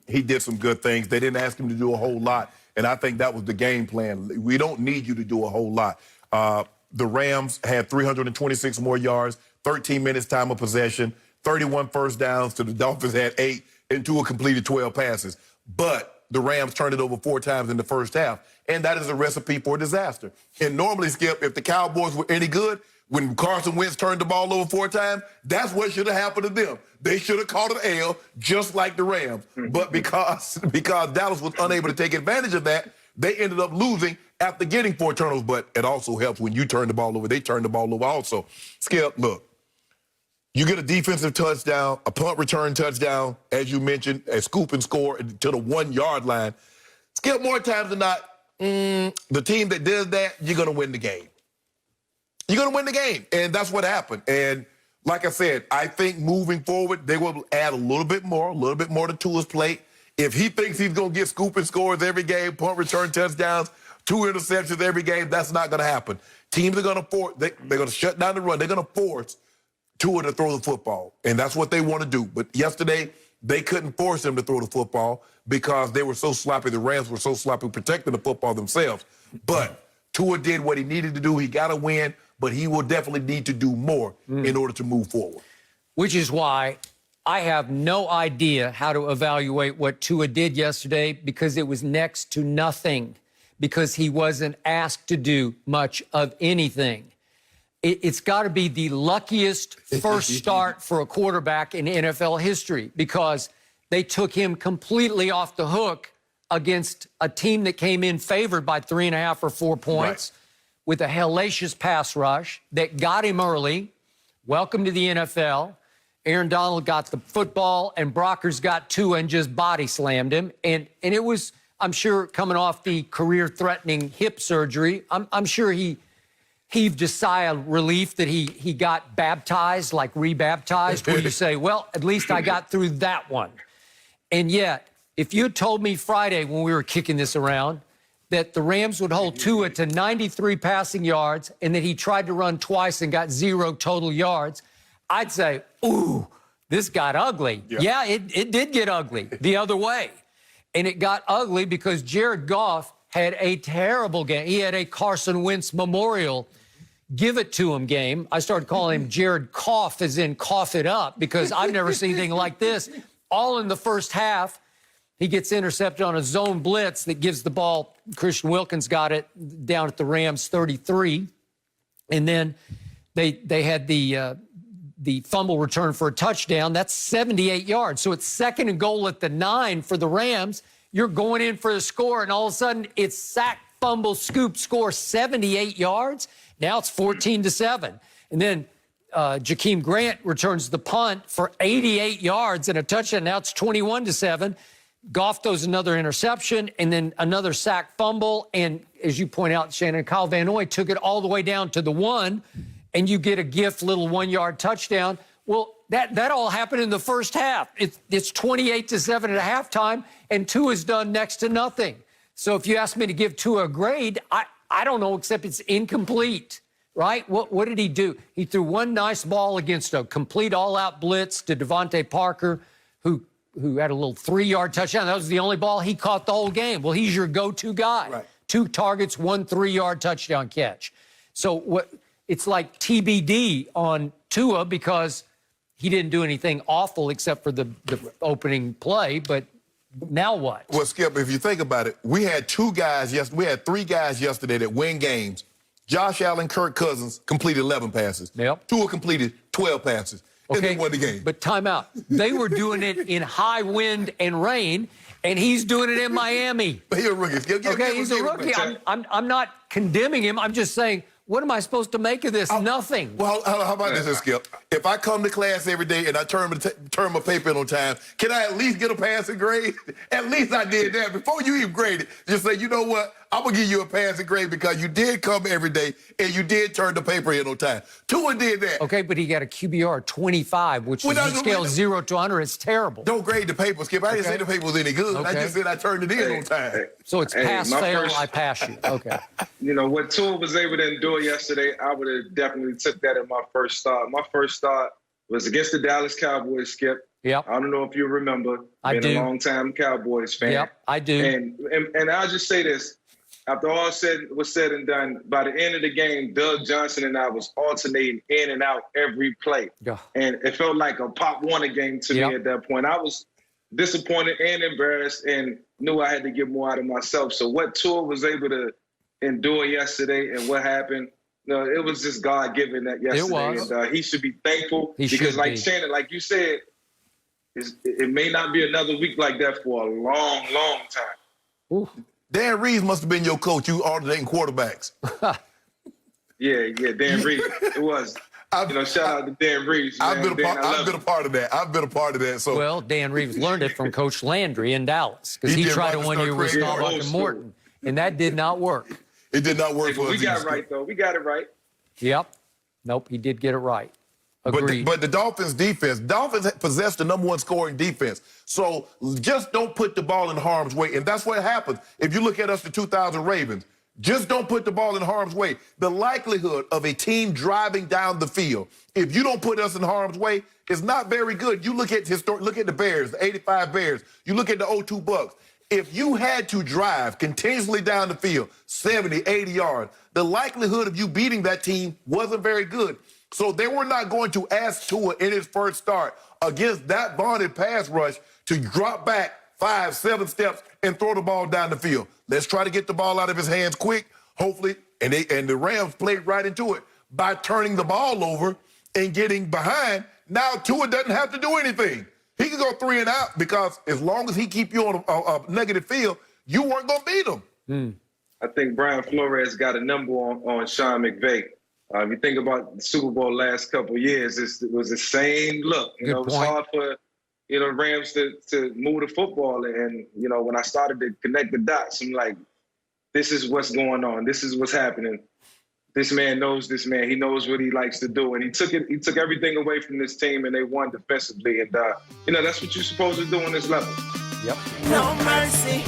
he did some good things. They didn't ask him to do a whole lot, and I think that was the game plan. We don't need you to do a whole lot. The Rams had 326 more yards, 13 minutes time of possession, 31 first downs to the Dolphins had 8, and Tua completed 12 passes. But the Rams turned it over 4 times in the first half, and that is a recipe for disaster. And normally, Skip, if the Cowboys were any good, when Carson Wentz turned the ball over 4 times, that's what should have happened to them. They should have caught an L just like the Rams. But because Dallas was unable to take advantage of that, They ended up losing after getting 4 turnovers, but it also helps when you turn the ball over. They turn the ball over also. Skip, look, you get a defensive touchdown, a punt return touchdown, as you mentioned, a scoop and score to the 1-yard line. Skip, more times than not, the team that does that, you're going to win the game. You're going to win the game, and that's what happened. And like I said, I think moving forward, they will add a little bit more to Tua's plate. If he thinks he's going to get scoop and scores every game, punt return touchdowns, 2 interceptions every game, that's not going to happen. Teams are going to force, they're going to shut down the run. They're going to force Tua to throw the football, and that's what they want to do. But yesterday, they couldn't force him to throw the football because they were so sloppy. The Rams were so sloppy protecting the football themselves. But Tua did what he needed to do. He got a win, but he will definitely need to do more in order to move forward. Which is why I have no idea how to evaluate what Tua did yesterday, because it was next to nothing, because he wasn't asked to do much of anything. It's got to be the luckiest first start for a quarterback in NFL history, because they took him completely off the hook against a team that came in favored by 3.5 or 4 points with a hellacious pass rush that got him early. Welcome to the NFL. Aaron Donald got the football, and Brockers got Tua and just body slammed him. And it was, I'm sure, coming off the career-threatening hip surgery, I'm sure he heaved a sigh of relief that he got baptized, like rebaptized, where you say, well, at least I got through that one. And yet, if you had told me Friday when we were kicking this around that the Rams would hold Tua to 93 passing yards and that he tried to run twice and got 0 total yards, I'd say, ooh, this got ugly. Yeah, it did get ugly the other way. And it got ugly because Jared Goff had a terrible game. He had a Carson Wentz memorial give it to him game. I started calling him Jared Cough, as in cough it up, because I've never seen anything like this. All in the first half, he gets intercepted on a zone blitz that gives the ball. Christian Wilkins got it down at the Rams 33. And then they had the fumble return for a touchdown. That's 78 yards. So it's 2nd and goal at the 9 for the Rams. You're going in for the score, and all of a sudden it's sack, fumble, scoop, score, 78 yards. Now it's 14-7. And then Jakeem Grant returns the punt for 88 yards and a touchdown. Now it's 21-7. Goff throws another interception and then another sack, fumble. And as you point out, Shannon, Kyle Van Noy took it all the way down to the 1, and you get a gift little 1-yard touchdown. Well, that all happened in the first half. It's 28-7 at halftime, and Tua's done next to nothing. So if you ask me to give Tua a grade, I don't know, except it's incomplete, right? What did he do? He threw one nice ball against a complete all-out blitz to Devontae Parker, who had a little 3-yard touchdown. That was the only ball he caught the whole game. Well, he's your go-to guy. Right. 2 targets, 1 3-yard touchdown catch. So it's like TBD on Tua, because he didn't do anything awful except for the opening play, but now what? Well, Skip, if you think about it, we had 3 guys yesterday that win games. Josh Allen, Kirk Cousins completed 11 passes. Yep. Tua completed 12 passes. And they won the game. But time out. They were doing it in high wind and rain, and he's doing it in Miami. He's a rookie. He's a rookie. I'm not condemning him. I'm just saying, what am I supposed to make of this? Nothing. Well, how about this, Skip? If I come to class every day and I turn my paper in on time, can I at least get a passing grade? At least I did that. Before you even grade it, just say, you know what? I'm going to give you a passing grade because you did come every day and you did turn the paper in on time. Tua did that. Okay, but he got a QBR 25, which is scale 0 to 100. It's terrible. Don't grade the paper, Skip. I didn't say the paper was any good. Okay. I just said I turned it in on time. So it's pass, fail, I pass you. Okay. You know, what Tua was able to endure yesterday, I would have definitely took that in my first start. My first start was against the Dallas Cowboys, Skip. Yep. I don't know if you remember. I do. Been a long-time Cowboys fan. Yep, I do. And I'll just say this. After all was said and done, by the end of the game, Doug Johnson and I was alternating in and out every play. Yeah. And it felt like a Pop Warner game to me at that point. I was disappointed and embarrassed and knew I had to get more out of myself. So what Tua was able to endure yesterday and what happened, it was just God-given that yesterday. It was. And he should be thankful because, like Shannon, like you said, it may not be another week like that for a long, long time. Ooh. Dan Reeves must have been your coach. You alternating quarterbacks. Yeah, Dan Reeves. It was. Shout out to Dan Reeves. Man. I've been a part of that. So well, Dan Reeves learned it from Coach Landry in Dallas because he tried it 1 year with Staubach and Morton, and that did not work. It did not work for us. We got it right, though. We got it right. Yep. Nope, he did get it right. Agreed. But the Dolphins possess the number one scoring defense. So just don't put the ball in harm's way. And that's what happens. If you look at us, the 2000 Ravens, just don't put the ball in harm's way. The likelihood of a team driving down the field, if you don't put us in harm's way, is not very good. You look at the Bears, the 85 Bears. You look at the 02 Bucks. If you had to drive continuously down the field, 70, 80 yards, the likelihood of you beating that team wasn't very good. So they were not going to ask Tua in his first start against that vaunted pass rush to drop back 5, 7 steps and throw the ball down the field. Let's try to get the ball out of his hands quick, hopefully. And the Rams played right into it by turning the ball over and getting behind. Now Tua doesn't have to do anything. He can go 3 and out because as long as he keep you on a negative field, you weren't going to beat him. I think Brian Flores got a number on Sean McVay. If you think about the Super Bowl last couple of years, it was the same look. It was hard for Rams to move the football. And, when I started to connect the dots, I'm like, this is what's going on. This is what's happening. This man knows this man. He knows what he likes to do. And he took everything away from this team, and they won defensively. And, that's what you're supposed to do on this level. Yep. No mercy.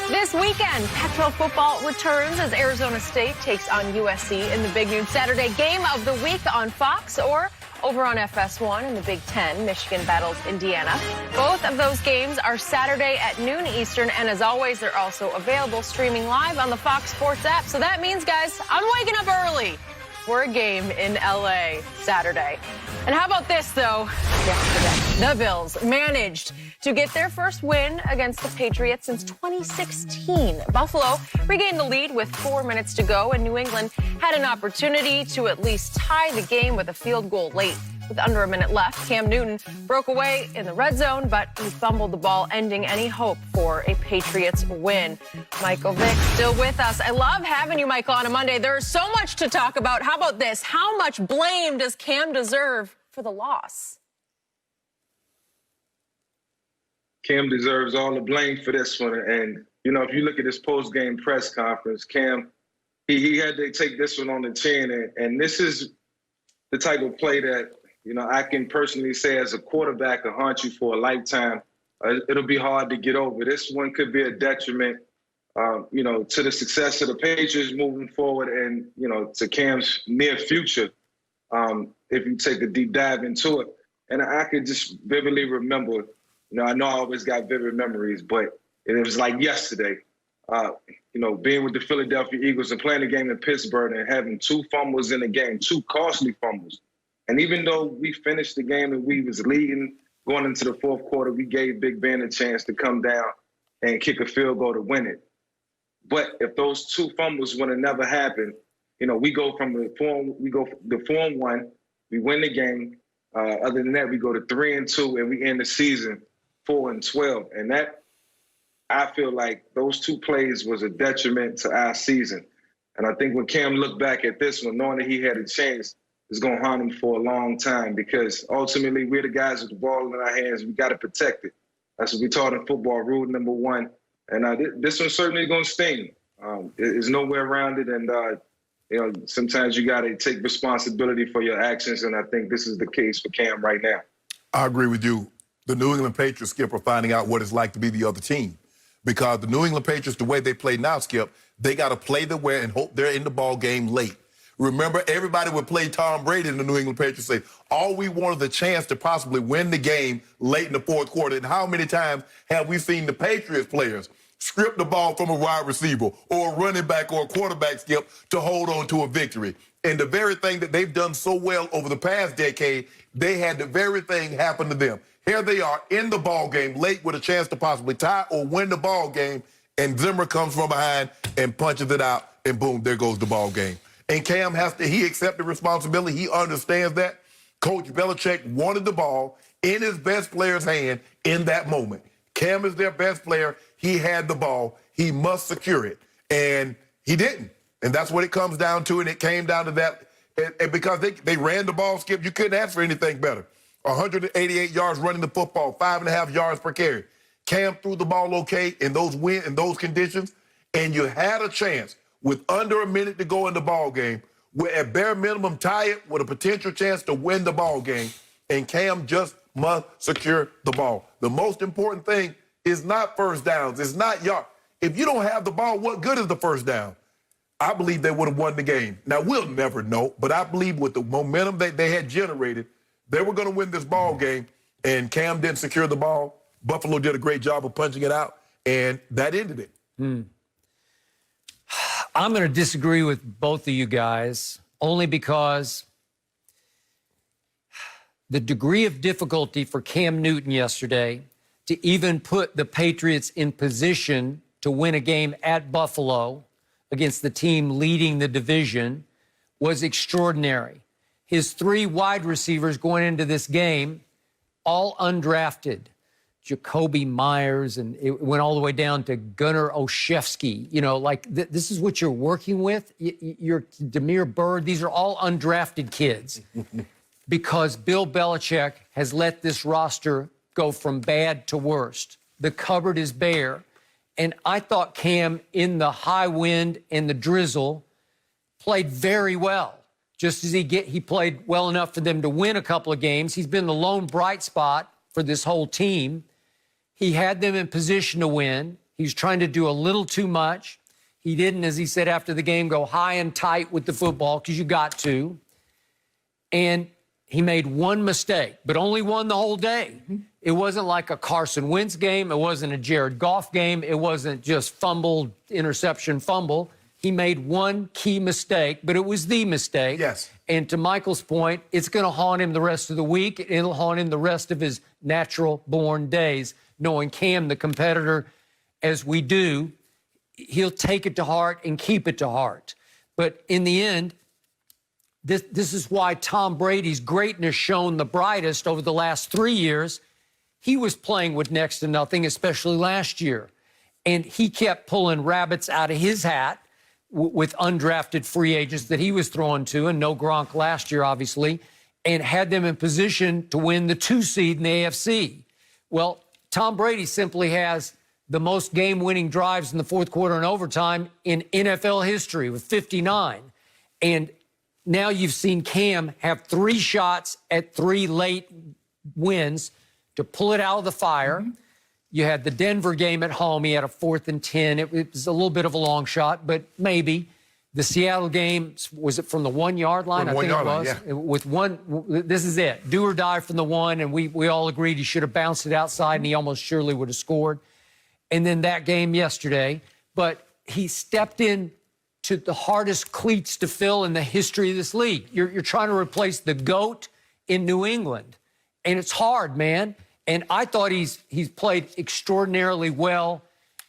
This weekend, Pac-12 football returns as Arizona State takes on USC in the Big Noon Saturday game of the week on Fox, or over on FS1 in the Big Ten. Michigan battles Indiana. Both of those games are Saturday at noon Eastern, and as always, they're also available streaming live on the Fox Sports app. So that means, guys, I'm waking up early for a game in LA Saturday. And how about this, though? Yesterday, the Bills managed to get their first win against the Patriots since 2016. Buffalo regained the lead with 4 minutes to go, and New England had an opportunity to at least tie the game with a field goal late. With under a minute left, Cam Newton broke away in the red zone, but he fumbled the ball, ending any hope for a Patriots win. Michael Vick still with us. I love having you, Michael, on a Monday. There's so much to talk about. How about this? How much blame does Cam deserve for the loss? Cam deserves all the blame for this one. And, if you look at his post-game press conference, Cam, he had to take this one on the chin. And this is the type of play that, I can personally say as a quarterback will haunt you for a lifetime. It'll be hard to get over. This one could be a detriment, to the success of the Patriots moving forward and, to Cam's near future if you take a deep dive into it. And I could just vividly remember, I know I always got vivid memories, but it was like yesterday, being with the Philadelphia Eagles and playing a game in Pittsburgh and having 2 fumbles in the game, 2 costly fumbles. And even though we finished the game and we was leading going into the fourth quarter, we gave Big Ben a chance to come down and kick a field goal to win it. But if those 2 fumbles would have never happened, we go the 4-1, we win the game. Other than that, we go to 3-2, and we end the season 4-12. And that, I feel like those 2 plays was a detriment to our season. And I think when Cam looked back at this one, knowing that he had a chance, it's going to haunt him for a long time, because ultimately we're the guys with the ball in our hands. We got to protect it. That's what we taught in football, rule number 1. And this one's certainly going to sting. There's no way around it. And, sometimes you got to take responsibility for your actions. And I think this is the case for Cam right now. I agree with you. The New England Patriots, Skip, are finding out what it's like to be the other team. Because the New England Patriots, the way they play now, Skip, they got to play their way and hope they're in the ball game late. Remember, everybody would play Tom Brady in the New England Patriots say, all we wanted the chance to possibly win the game late in the fourth quarter. And how many times have we seen the Patriots players strip the ball from a wide receiver or a running back or a quarterback, Skip, to hold on to a victory? And the very thing that they've done so well over the past decade, they had the very thing happen to them. Here they are in the ball game late with a chance to possibly tie or win the ball game, and Zimmer comes from behind and punches it out, and boom, there goes the ball game. And Cam he accepted responsibility. He understands that. Coach Belichick wanted the ball in his best player's hand in that moment. Cam is their best player. he had the ball. He must secure it. And he didn't. And that's what it comes down to, and it came down to that. And because they ran the ball, Skip, you couldn't ask for anything better. 188 yards running the football, 5.5 yards per carry. Cam threw the ball okay in those conditions, and you had a chance with under a minute to go in the ball game, where at bare minimum tie it with a potential chance to win the ball game, and Cam just must secure the ball. The most important thing is not first downs. It's not yard. If you don't have the ball, what good is the first down? I believe they would have won the game. Now, we'll never know, but I believe with the momentum that they had generated, they were going to win this ball game, and Cam didn't secure the ball. Buffalo did a great job of punching it out, and that ended it. I'm going to disagree with both of you guys, only because the degree of difficulty for Cam Newton yesterday to even put the Patriots in position to win a game at Buffalo against the team leading the division was extraordinary. His 3 wide receivers going into this game, all undrafted. Jacoby Myers, and it went all the way down to Gunnar Olszewski. You know, like this is what you're working with. You're Demir Bird. These are all undrafted kids because Bill Belichick has let this roster go from bad to worst. The cupboard is bare. And I thought Cam, in the high wind and the drizzle, played very well. Just as he played well enough for them to win a couple of games. He's been the lone bright spot for this whole team. He had them in position to win. He was trying to do a little too much. He didn't, as he said after the game, go high and tight with the football because you got to. And he made one mistake, but only one the whole day. It wasn't like a Carson Wentz game. It wasn't a Jared Goff game. It wasn't just fumble, interception, fumble. He made one key mistake, but it was the mistake. Yes. And to Michael's point, it's going to haunt him the rest of the week. It'll haunt him the rest of his natural-born days. Knowing Cam, the competitor, as we do, he'll take it to heart and keep it to heart. But in the end, this is why Tom Brady's greatness shone the brightest over the last 3 years. He was playing with next to nothing, especially last year. And he kept pulling rabbits out of his hat with undrafted free agents that he was throwing to, and no Gronk last year, obviously, and had them in position to win the 2 seed in the AFC. Well, Tom Brady simply has the most game-winning drives in the fourth quarter and overtime in NFL history with 59. And now you've seen Cam have 3 shots at 3 late wins to pull it out of the fire. You had the Denver game at home. He had a 4th and 10. It was a little bit of a long shot, but maybe. The Seattle game, was it from the 1-yard line? From the 1-yard line, yeah. With one, this is it. Do or die from the 1, and we all agreed he should have bounced it outside, and he almost surely would have scored. And then that game yesterday. But he stepped in to the hardest cleats to fill in the history of this league. You're trying to replace the GOAT in New England, and it's hard, man. And I thought he's played extraordinarily well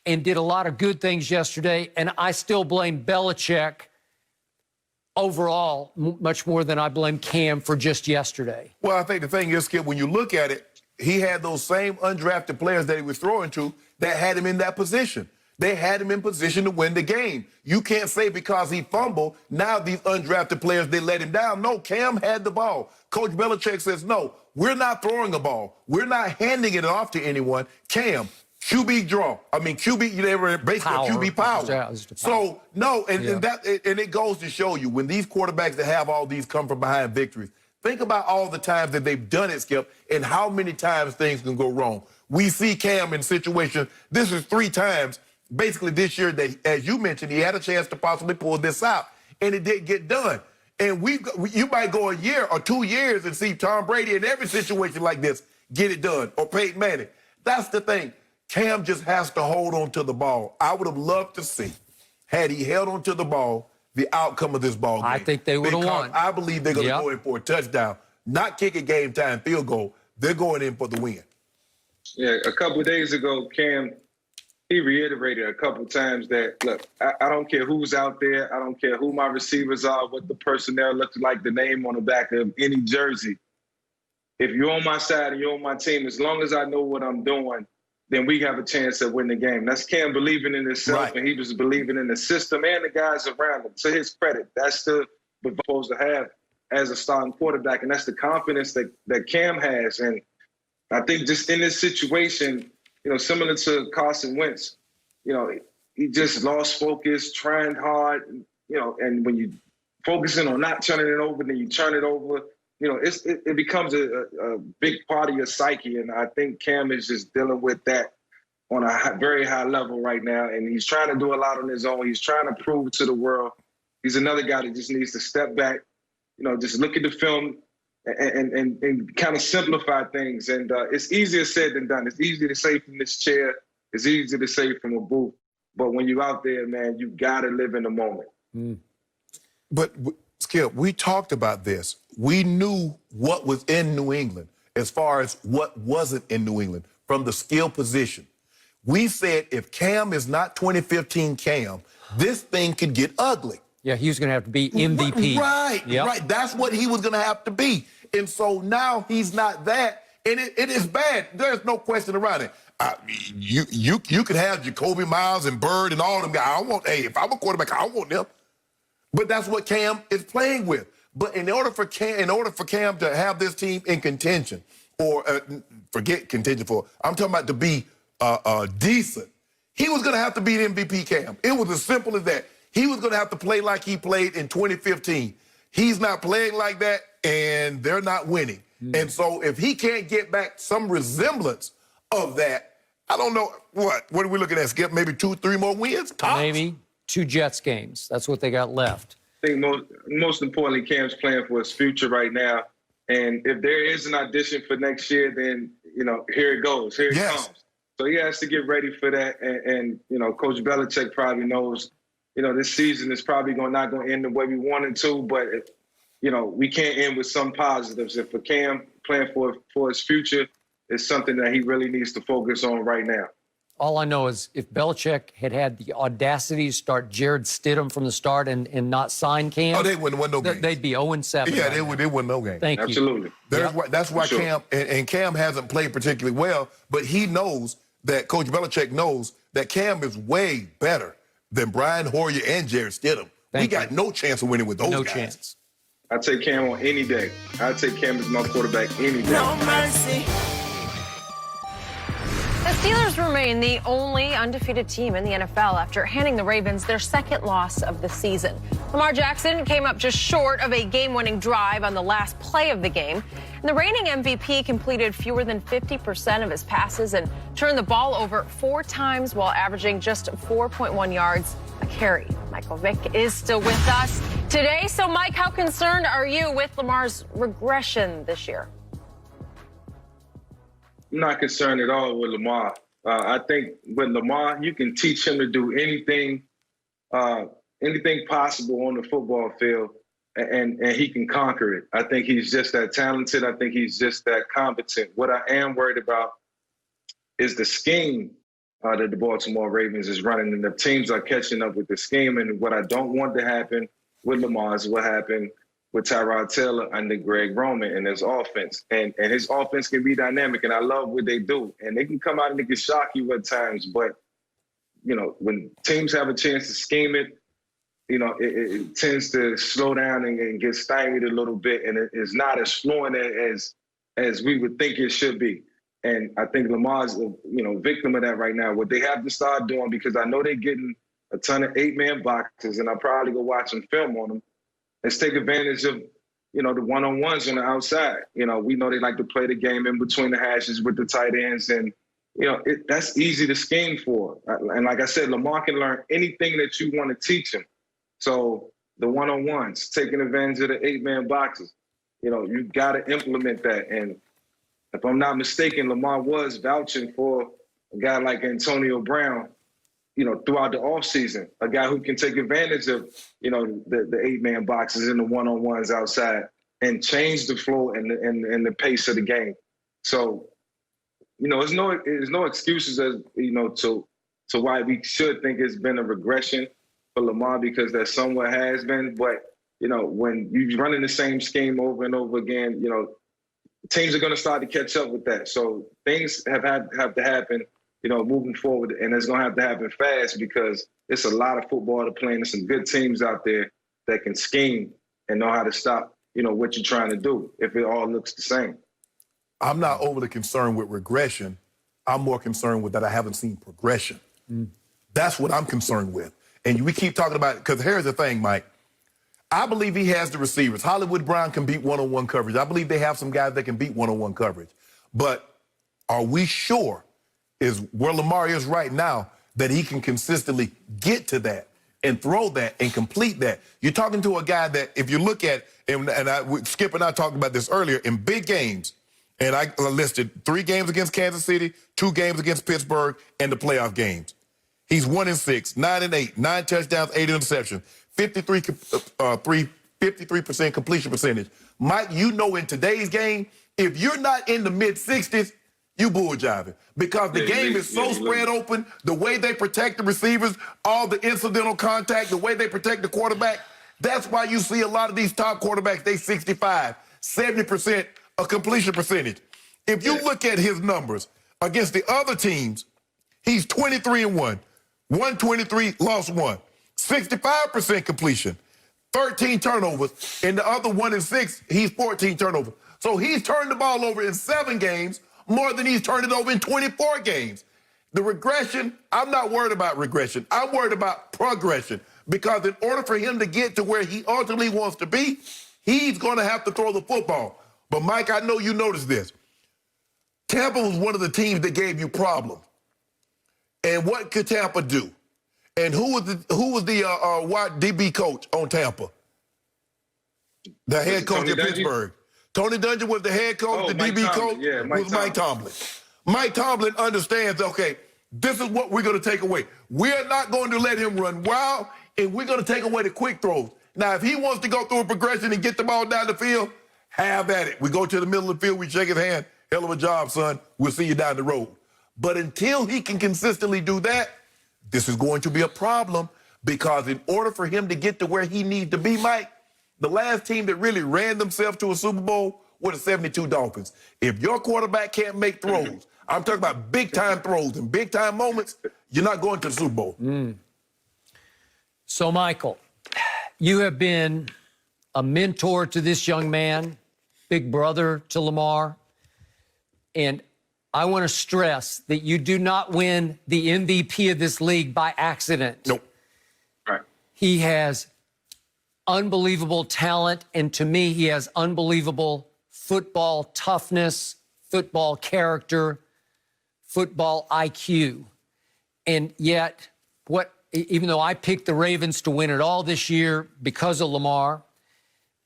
and did a lot of good things yesterday. And I still blame Belichick overall much more than I blame Cam for just yesterday. Well, I think the thing is, Skip, when you look at it, he had those same undrafted players that he was throwing to that had him in that position. They had him in position to win the game. You can't say because he fumbled, now these undrafted players, they let him down. No, Cam had the ball. Coach Belichick says, no, we're not throwing the ball. We're not handing it off to anyone. Cam, QB draw. I mean, QB, they were basically Power. QB power. So, no, and it goes to show you, when these quarterbacks that have all these come from behind victories, think about all the times that they've done it, Skip, and how many times things can go wrong. We see Cam in situations, this is 3 times, basically this year that, as you mentioned, he had a chance to possibly pull this out, and it didn't get done. And you might go a year or 2 years and see Tom Brady in every situation like this get it done, or Peyton Manning. That's the thing. Cam just has to hold on to the ball. I would have loved to see, had he held on to the ball, the outcome of this ball game. I think they would have won. I believe they're going to go in for a touchdown, not kick a game-time field goal. They're going in for the win. Yeah, a couple of days ago, Cam, he reiterated a couple times that, look, I don't care who's out there. I don't care who my receivers are, what the personnel looks like, the name on the back of any jersey. If you're on my side and you're on my team, as long as I know what I'm doing, then we have a chance at winning the game. That's Cam believing in himself, Right. and he was believing in the system and the guys around him. To his credit, that's the what we're supposed to have as a starting quarterback, and that's the confidence that Cam has. And I think just in this situation, similar to Carson Wentz, he just lost focus, trying hard, and when you focusing on not turning it over, then you turn it over, it becomes a big part of your psyche. And I think Cam is just dealing with that on a very high level right now. And he's trying to do a lot on his own. He's trying to prove to the world. He's another guy that just needs to step back, just look at the film and kind of simplify things. And it's easier said than done. It's easy to say from this chair. It's easy to say from a booth. But when you're out there, man, you got to live in the moment. Mm. But, Skip, we talked about this. We knew what was in New England as far as what wasn't in New England from the skill position. We said if Cam is not 2015 Cam, this thing could get ugly. Yeah, he was going to have to be MVP. Right, Yep. right. That's what he was going to have to be. And so now he's not that, and it is bad. There's no question around it. You could have Jacoby Miles and Bird and all them guys. If I'm a quarterback, I want them. But that's what Cam is playing with. But in order for Cam to have this team in contention, or forget contention I'm talking about to be decent, he was going to have to be the MVP Cam. It was as simple as that. He was going to have to play like he played in 2015. He's not playing like that, and they're not winning. And so if he can't get back some resemblance of that, I don't know, what are we looking at, Skip? Maybe 2-3 more wins? Tops? Maybe 2 Jets games. That's what they got left. I think most importantly, Cam's playing for his future right now. And if there is an audition for next year, then, here it goes. Here it comes. So he has to get ready for that. And Coach Belichick probably knows, this season is probably not going to end the way we wanted to. But, we can't end with some positives. If for Cam playing for his future, it's something that he really needs to focus on right now. All I know is if Belichick had the audacity to start Jared Stidham from the start and not sign Cam, they wouldn't win no games. They'd be 0-7. Yeah, they win no games. Thank you. Absolutely. That's why sure. Cam, and Cam hasn't played particularly well, but he knows that Coach Belichick knows that Cam is way better than Brian Hoyer and Jared Stidham. We got no chance of winning with those guys. No chance. I take Cam on any day. I take Cam as my quarterback any day. No mercy. The Steelers remain the only undefeated team in the NFL after handing the Ravens their second loss of the season. Lamar Jackson came up just short of a game-winning drive on the last play of the game. And the reigning MVP completed fewer than 50% of his passes and turned the ball over 4 times while averaging just 4.1 yards a carry. Michael Vick is still with us today. So, Mike, how concerned are you with Lamar's regression this year? I'm not concerned at all with Lamar. I think with Lamar, you can teach him to do anything possible on the football field, and he can conquer it. I think he's just that talented. I think he's just that competent. What I am worried about is the scheme that the Baltimore Ravens is running, and the teams are catching up with the scheme. And what I don't want to happen with Lamar is what happened with Tyrod Taylor under Greg Roman and his offense. And his offense can be dynamic, and I love what they do. And they can come out and they can shock you at times. But, when teams have a chance to scheme it, it tends to slow down and get stymied a little bit, and it's not as fluent as we would think it should be. And I think Lamar's, victim of that right now. What they have to start doing, because I know they're getting a ton of 8-man boxes, and I'll probably go watch some film on them, let's take advantage of, the one-on-ones on the outside. We know they like to play the game in between the hashes with the tight ends, and, that's easy to scheme for. And like I said, Lamar can learn anything that you want to teach him. So the one-on-ones, taking advantage of the 8-man boxes, you got to implement that. And if I'm not mistaken, Lamar was vouching for a guy like Antonio Brown, throughout the offseason, a guy who can take advantage of, the 8-man boxes and the one-on-ones outside and change the flow and the pace of the game. So, there's no excuses as, to why we should think it's been a regression for Lamar, because there somewhat has been. But, when you're running the same scheme over and over again, teams are going to start to catch up with that. So things have to happen moving forward. And it's going to have to happen fast because it's a lot of football to play, and there's some good teams out there that can scheme and know how to stop, what you're trying to do if it all looks the same. I'm not overly concerned with regression. I'm more concerned with that I haven't seen progression. That's what I'm concerned with. And we keep talking about it, because here's the thing, Mike. I believe he has the receivers. Hollywood Brown can beat one-on-one coverage. I believe they have some guys that can beat one-on-one coverage. But are we sure, is where Lamar is right now, that he can consistently get to that and throw that and complete that? You're talking to a guy that, if you look at, Skip and I talked about this earlier, in big games, and I listed 3 games against Kansas City, 2 games against Pittsburgh, and the playoff games. He's 1-6, 9-8, 9 touchdowns, 8 interceptions, 53% completion percentage. Mike, in today's game, if you're not in the mid-60s, you bull jiving, because the game is so spread open, the way they protect the receivers, all the incidental contact, the way they protect the quarterback. That's why you see a lot of these top quarterbacks, they 65, 70% a completion percentage. If you look at his numbers against the other teams, he's 23-1, 123, lost 1, 65% completion, 13 turnovers, and the other 1-6, he's 14 turnovers. So he's turned the ball over in 7 games more than he's turned it over in 24 games. The regression, I'm not worried about regression. I'm worried about progression, because in order for him to get to where he ultimately wants to be, he's going to have to throw the football. But, Mike, I know you noticed this. Tampa was one of the teams that gave you problems. And what could Tampa do? And who was the DB coach on Tampa? The head coach at Pittsburgh. Tony Dungy was the head coach. The DB coach was Mike Tomlin. Mike Tomlin understands, okay, this is what we're going to take away. We're not going to let him run wild, and we're going to take away the quick throws. Now, if he wants to go through a progression and get the ball down the field, have at it. We go to the middle of the field, we shake his hand. Hell of a job, son. We'll see you down the road. But until he can consistently do that, this is going to be a problem, because in order for him to get to where he needs to be, Mike, the last team that really ran themselves to a Super Bowl were the 72 Dolphins. If your quarterback can't make throws, I'm talking about big-time throws and big-time moments, you're not going to the Super Bowl. So, Michael, you have been a mentor to this young man, big brother to Lamar, and I want to stress that you do not win the MVP of this league by accident. Nope. Right. He has unbelievable talent, and to me, he has unbelievable football toughness, football character, football IQ. And yet, even though I picked the Ravens to win it all this year because of Lamar,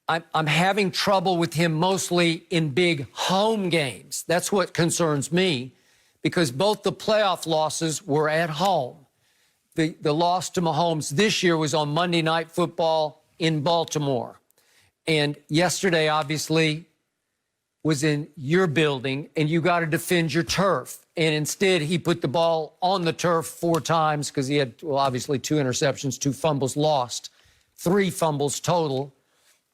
I'm having trouble with him mostly in big home games. That's what concerns me, because both the playoff losses were at home. The loss to Mahomes this year was on Monday Night Football in Baltimore. And yesterday, obviously, was in your building, and you got to defend your turf. And instead, he put the ball on the turf 4 times because he had, obviously 2 interceptions, 2 fumbles lost, 3 fumbles total.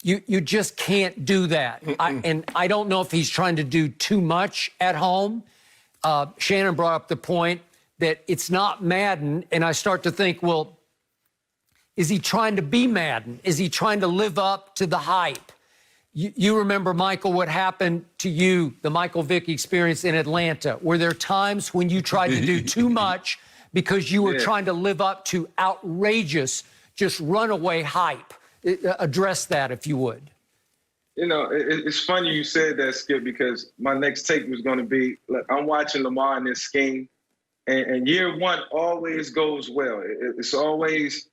You just can't do that. And I don't know if he's trying to do too much at home. Shannon brought up the point that it's not Madden, and I start to think, well, is he trying to be Madden? Is he trying to live up to the hype? You remember, Michael, what happened to you, the Michael Vick experience in Atlanta? Were there times when you tried to do too much because you were trying to live up to outrageous, just runaway hype? Address that, if you would. It's funny you said that, Skip, because my next take was going to be, look, I'm watching Lamar in this scheme, and year one always goes well. It's always,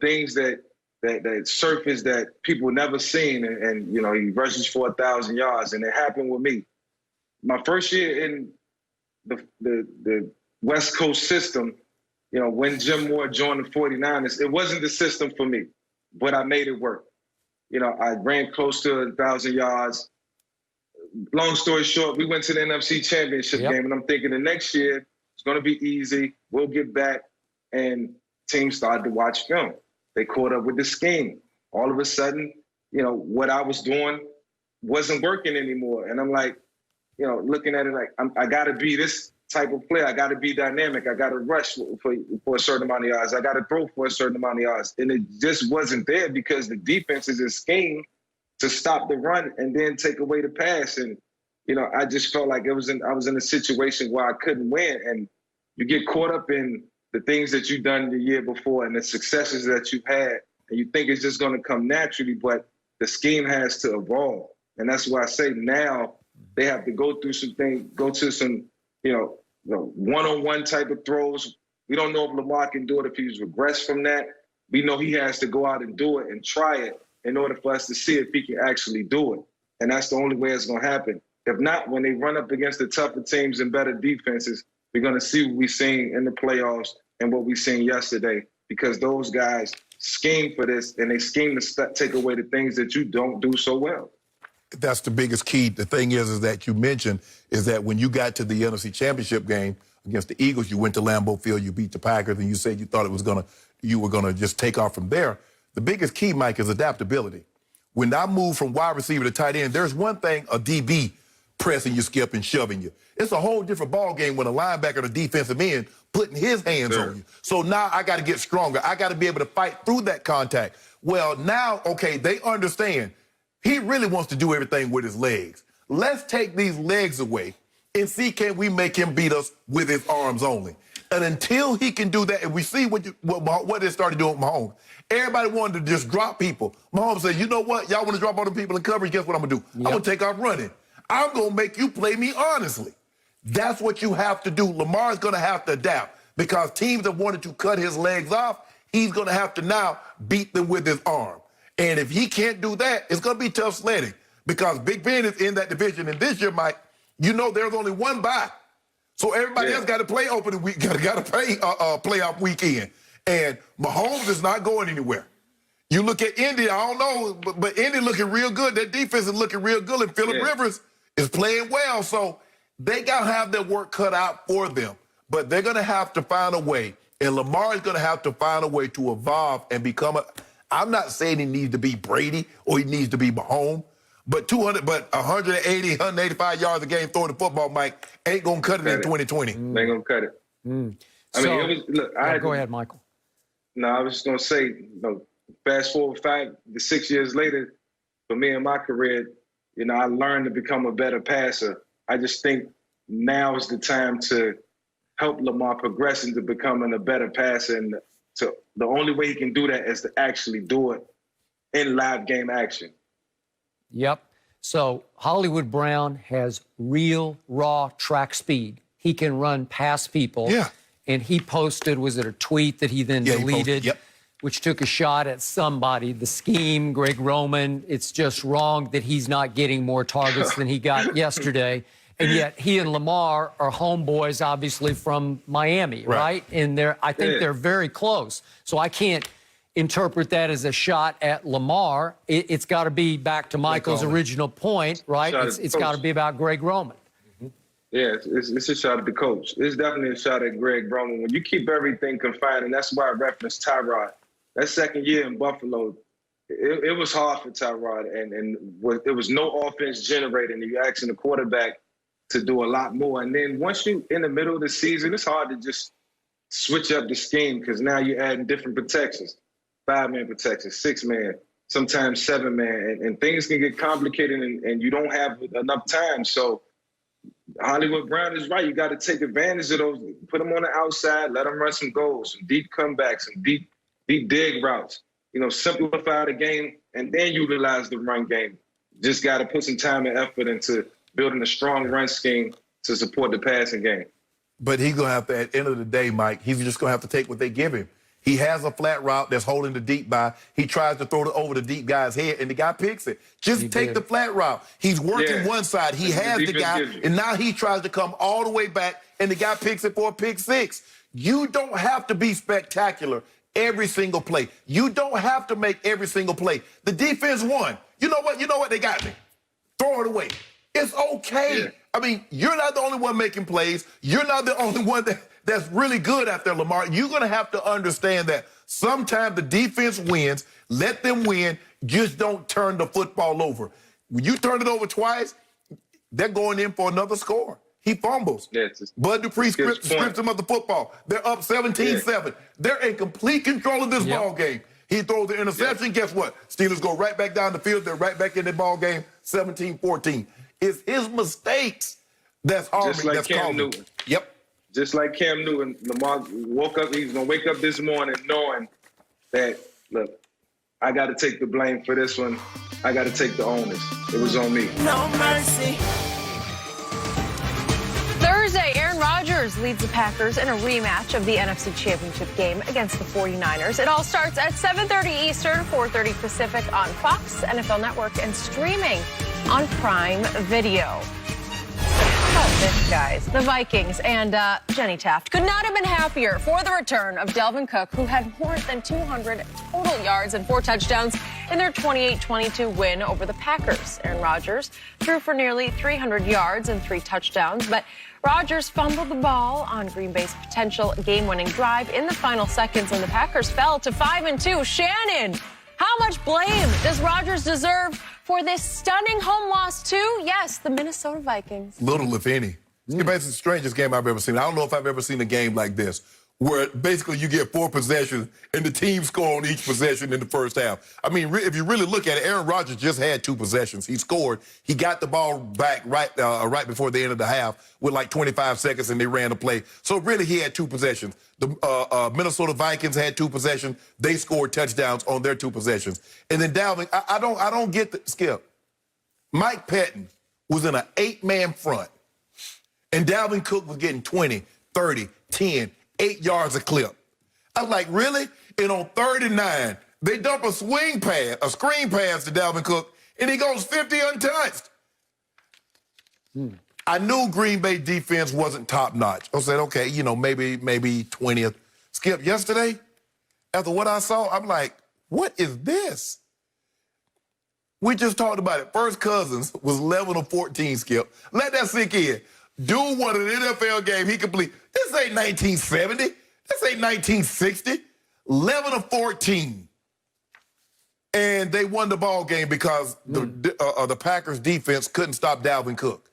things that surface that people never seen, and he rushes for 1,000 yards, and it happened with me. My first year in the West Coast system, when Jim Moore joined the 49ers, it wasn't the system for me, but I made it work. I ran close to 1,000 yards. Long story short, we went to the NFC Championship game, and I'm thinking the next year it's going to be easy. We'll get back, and teams started to watch film. They caught up with the scheme. All of a sudden, what I was doing wasn't working anymore. And I'm like, looking at it like, I got to be this type of player. I got to be dynamic. I got to rush for a certain amount of yards. I got to throw for a certain amount of yards. And it just wasn't there because the defense is a scheme to stop the run and then take away the pass. And, you know, I just felt like I was in a situation where I couldn't win. And you get caught up in the things that you've done the year before and the successes that you've had, and you think it's just going to come naturally, but the scheme has to evolve. And that's why I say now they have to go through some things, go to some, you know, one-on-one type of throws. We don't know if Lamar can do it if he's regressed from that. We know he has to go out and do it and try it in order for us to see if he can actually do it. And that's the only way it's going to happen. If not, when they run up against the tougher teams and better defenses, we're going to see what we've seen in the playoffs and what we've seen yesterday, because those guys scheme for this and they scheme to take away the things that you don't do so well. That's the biggest key. The thing is that you mentioned is that when you got to the NFC Championship game against the Eagles, you went to Lambeau Field, you beat the Packers, and you said you thought you were gonna just take off from there. The biggest key, Mike, is adaptability. When I move from wide receiver to tight end, there's one thing a DB pressing you, Skip, and shoving you. It's a whole different ball game when a linebacker or the defensive end putting his hands on you. So now I got to get stronger. I got to be able to fight through that contact. Well, now, okay, they understand he really wants to do everything with his legs. Let's take these legs away and see can we make him beat us with his arms only. And until he can do that, and we see what they started doing with Mahomes, everybody wanted to just drop people. Mahomes said, you know what? Y'all want to drop all the people in coverage? Guess what I'm going to do? I'm going to take off running. I'm going to make you play me honestly. That's what you have to do. Lamar's going to have to adapt because teams have wanted to cut his legs off. He's going to have to now beat them with his arm. And if he can't do that, it's going to be tough sledding because Big Ben is in that division. And this year, Mike, you know there's only one bye. So everybody else got to play opening week, got to play playoff weekend. And Mahomes is not going anywhere. You look at Indy, I don't know, but Indy looking real good. Their defense is looking real good. And Phillip Rivers is playing well. So they got to have their work cut out for them. But they're going to have to find a way. And Lamar is going to have to find a way to evolve and become I'm not saying he needs to be Brady or he needs to be Mahomes, but 180, 185 yards a game throwing the football, Mike, ain't going to cut it in 2020. Ain't going to cut it. I mean, go ahead, Michael. No, I was just going to say, fast forward 5 to 6 years later, for me in my career, I learned to become a better passer. I just think now is the time to help Lamar progress into becoming a better passer. And the only way he can do that is to actually do it in live game action. Yep. So Hollywood Brown has real, raw track speed. He can run past people. Yeah. And he posted, was it a tweet that he then deleted, which took a shot at somebody, the scheme, Greg Roman. It's just wrong that he's not getting more targets than he got yesterday. And yet he and Lamar are homeboys, obviously, from Miami, right? And I think they're very close. So I can't interpret that as a shot at Lamar. It's got to be back to Michael's original point, right? It's got to be about Greg Roman. Yeah, it's a shot at the coach. It's definitely a shot at Greg Roman. When you keep everything confined, and that's why I referenced Tyrod. That second year in Buffalo, it was hard for Tyrod, and there was no offense generated, and you're asking the quarterback to do a lot more. And then once you in the middle of the season, it's hard to just switch up the scheme because now you're adding different protections, 5-man protections, 6-man, sometimes 7-man, and things can get complicated and you don't have enough time. So Hollywood Brown is right. You got to take advantage of those, put them on the outside, let them run some goals, some deep comebacks, some deep dig routes, simplify the game and then utilize the run game. Just got to put some time and effort into building a strong run scheme to support the passing game. But he's going to have to, at the end of the day, Mike, he's just going to have to take what they give him. He has a flat route that's holding the deep by. He tries to throw it over the deep guy's head, and the guy picks it. Just take the flat route. He's working one side. He has the guy, and now he tries to come all the way back, and the guy picks it for a pick six. You don't have to be spectacular every single play. You don't have to make every single play. The defense won. You know what? They got me. Throw it away. It's okay. Yeah. I mean, you're not the only one making plays. You're not the only one that's really good out there, Lamar. You're going to have to understand that sometimes the defense wins. Let them win. Just don't turn the football over. When you turn it over twice, they're going in for another score. He fumbles. Yeah, Bud Dupree strips him of the football. They're up 17-7. They're in complete control of this ball game. He throws the interception. Guess what? Steelers go right back down the field. They're right back in the ball game, 17-14. It's his mistakes that's harming. Just like that's Cam causing. Newton. Yep. Just like Cam Newton, Lamar woke up. He's gonna wake up this morning knowing that, look, I got to take the blame for this one. I got to take the onus. It was on me. No mercy. Thursday, Aaron Rodgers leads the Packers in a rematch of the NFC Championship game against the 49ers. It all starts at 7:30 Eastern, 4:30 Pacific on Fox, NFL Network, and streaming on Prime Video. How about this, guys? The Vikings and Jenny Taft could not have been happier for the return of Dalvin Cook, who had more than 200 total yards and 4 touchdowns in their 28-22 win over the Packers. Aaron Rodgers threw for nearly 300 yards and 3 touchdowns, but Rodgers fumbled the ball on Green Bay's potential game-winning drive in the final seconds, and the Packers fell to 5-2. Shannon, how much blame does Rodgers deserve for this stunning home loss to, yes, the Minnesota Vikings? Little, if any. It's the strangest game I've ever seen. I don't know if I've ever seen a game like this, where basically you get 4 possessions and the team score on each possession in the first half. I mean, if you really look at it, Aaron Rodgers just had 2 possessions. He scored. He got the ball back right before the end of the half with like 25 seconds, and they ran the play. So really, he had 2 possessions. The Minnesota Vikings had 2 possessions. They scored touchdowns on their 2 possessions. And then Dalvin, I don't get the Skip. Mike Pettin was in an 8-man front, and Dalvin Cook was getting 20, 30, 10, 8 yards a clip. I was like, really? And on 39, they dump a screen pass to Dalvin Cook, and he goes 50 untouched. I knew Green Bay defense wasn't top-notch. I said, okay, maybe 20th. Skip, yesterday, after what I saw, I'm like, what is this? We just talked about it. First Cousins was 11 of 14, Skip. Let that sink in. Dude won an NFL game he completed. This ain't 1970. This ain't 1960. 11 of 14. And they won the ball game because the Packers defense couldn't stop Dalvin Cook.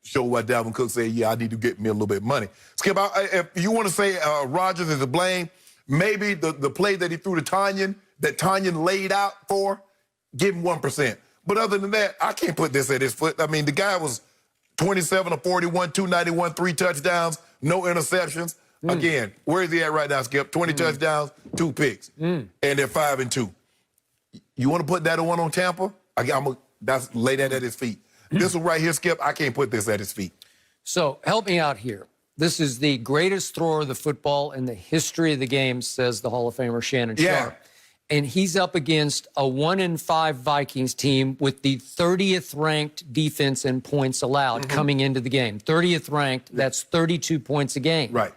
Show what Dalvin Cook said, yeah, I need to get me a little bit of money. Skip, if you want to say Rodgers is to blame, maybe the play that he threw to Tanyan, that Tanyan laid out for, give him 1%. But other than that, I can't put this at his foot. I mean, the guy was 27 of 41, 291, 3 touchdowns, no interceptions. Again, where is he at right now, Skip? 20 touchdowns, 2 picks. And they're 5-2. You want to put that on Tampa? That's lay that at his feet. This one right here, Skip, I can't put this at his feet. So help me out here. This is the greatest thrower of the football in the history of the game, says the Hall of Famer Shannon Sharpe. And he's up against a 1-5 Vikings team with the 30th ranked defense in points allowed coming into the game. 30th ranked, that's 32 points a game. Right.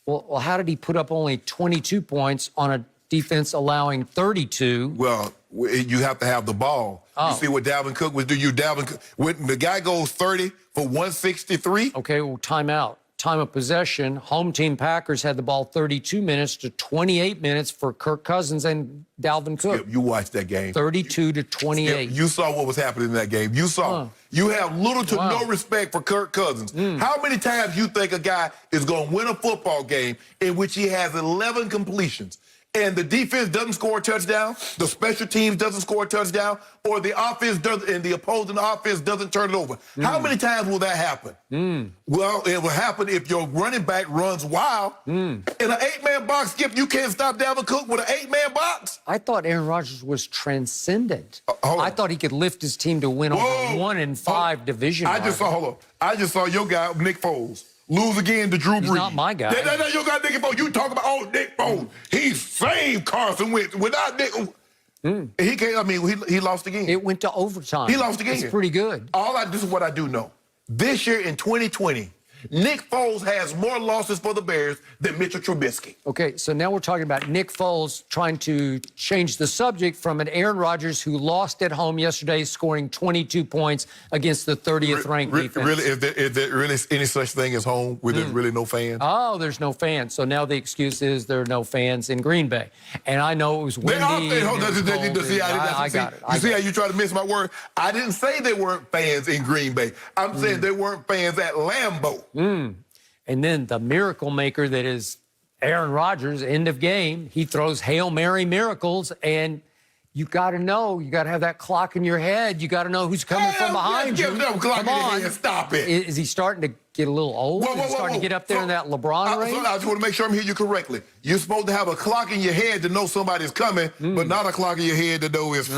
Well, how did he put up only 22 points on a defense allowing 32? Well, you have to have the ball. You see what Dalvin Cook was doing. When the guy goes 30 for 163. Okay, well, timeout. Time of possession, home team Packers had the ball 32 minutes to 28 minutes for Kirk Cousins and Dalvin Cook. Skip, you watched that game. 32 to 28. Skip, you saw what was happening in that game. You saw. You have little to no respect for Kirk Cousins. How many times you think a guy is going to win a football game in which he has 11 completions, and the defense doesn't score a touchdown, the special teams doesn't score a touchdown, or the offense doesn't, and the opposing offense doesn't turn it over? How many times will that happen? Well, it will happen if your running back runs wild. In an 8-man box, Skip, you can't stop Dalvin Cook with an 8-man box. I thought Aaron Rodgers was transcendent. I thought he could lift his team to win over 1-5 division. I just saw your guy, Nick Foles, lose again to Drew Brees. He's not my guy. That's your guy, Nick Foles. You talk about, Nick Foles. He saved Carson Wentz. Without Nick, he can't. I mean, he lost again. It went to overtime. He lost again. It's pretty good. This is what I do know. This year in 2020, Nick Foles has more losses for the Bears than Mitchell Trubisky. Okay, so now we're talking about Nick Foles trying to change the subject from an Aaron Rodgers who lost at home yesterday, scoring 22 points against the 30th-ranked defense. Really, is there really any such thing as home where there's really no fans? Oh, there's no fans. So now the excuse is there are no fans in Green Bay. And I know it was windy. I got it. You see how you try to miss my word? I didn't say there weren't fans in Green Bay. I'm saying there weren't fans at Lambeau. And then the miracle maker that is Aaron Rodgers, end of game, he throws Hail Mary miracles, and you got to know, you got to have that clock in your head. You got to know who's coming from behind you. Come on. Stop it. Is he starting to get a little old? Is he starting to get up there in that LeBron range? I just want to make sure I'm hearing you correctly. You're supposed to have a clock in your head to know somebody's coming, but not a clock in your head to know it's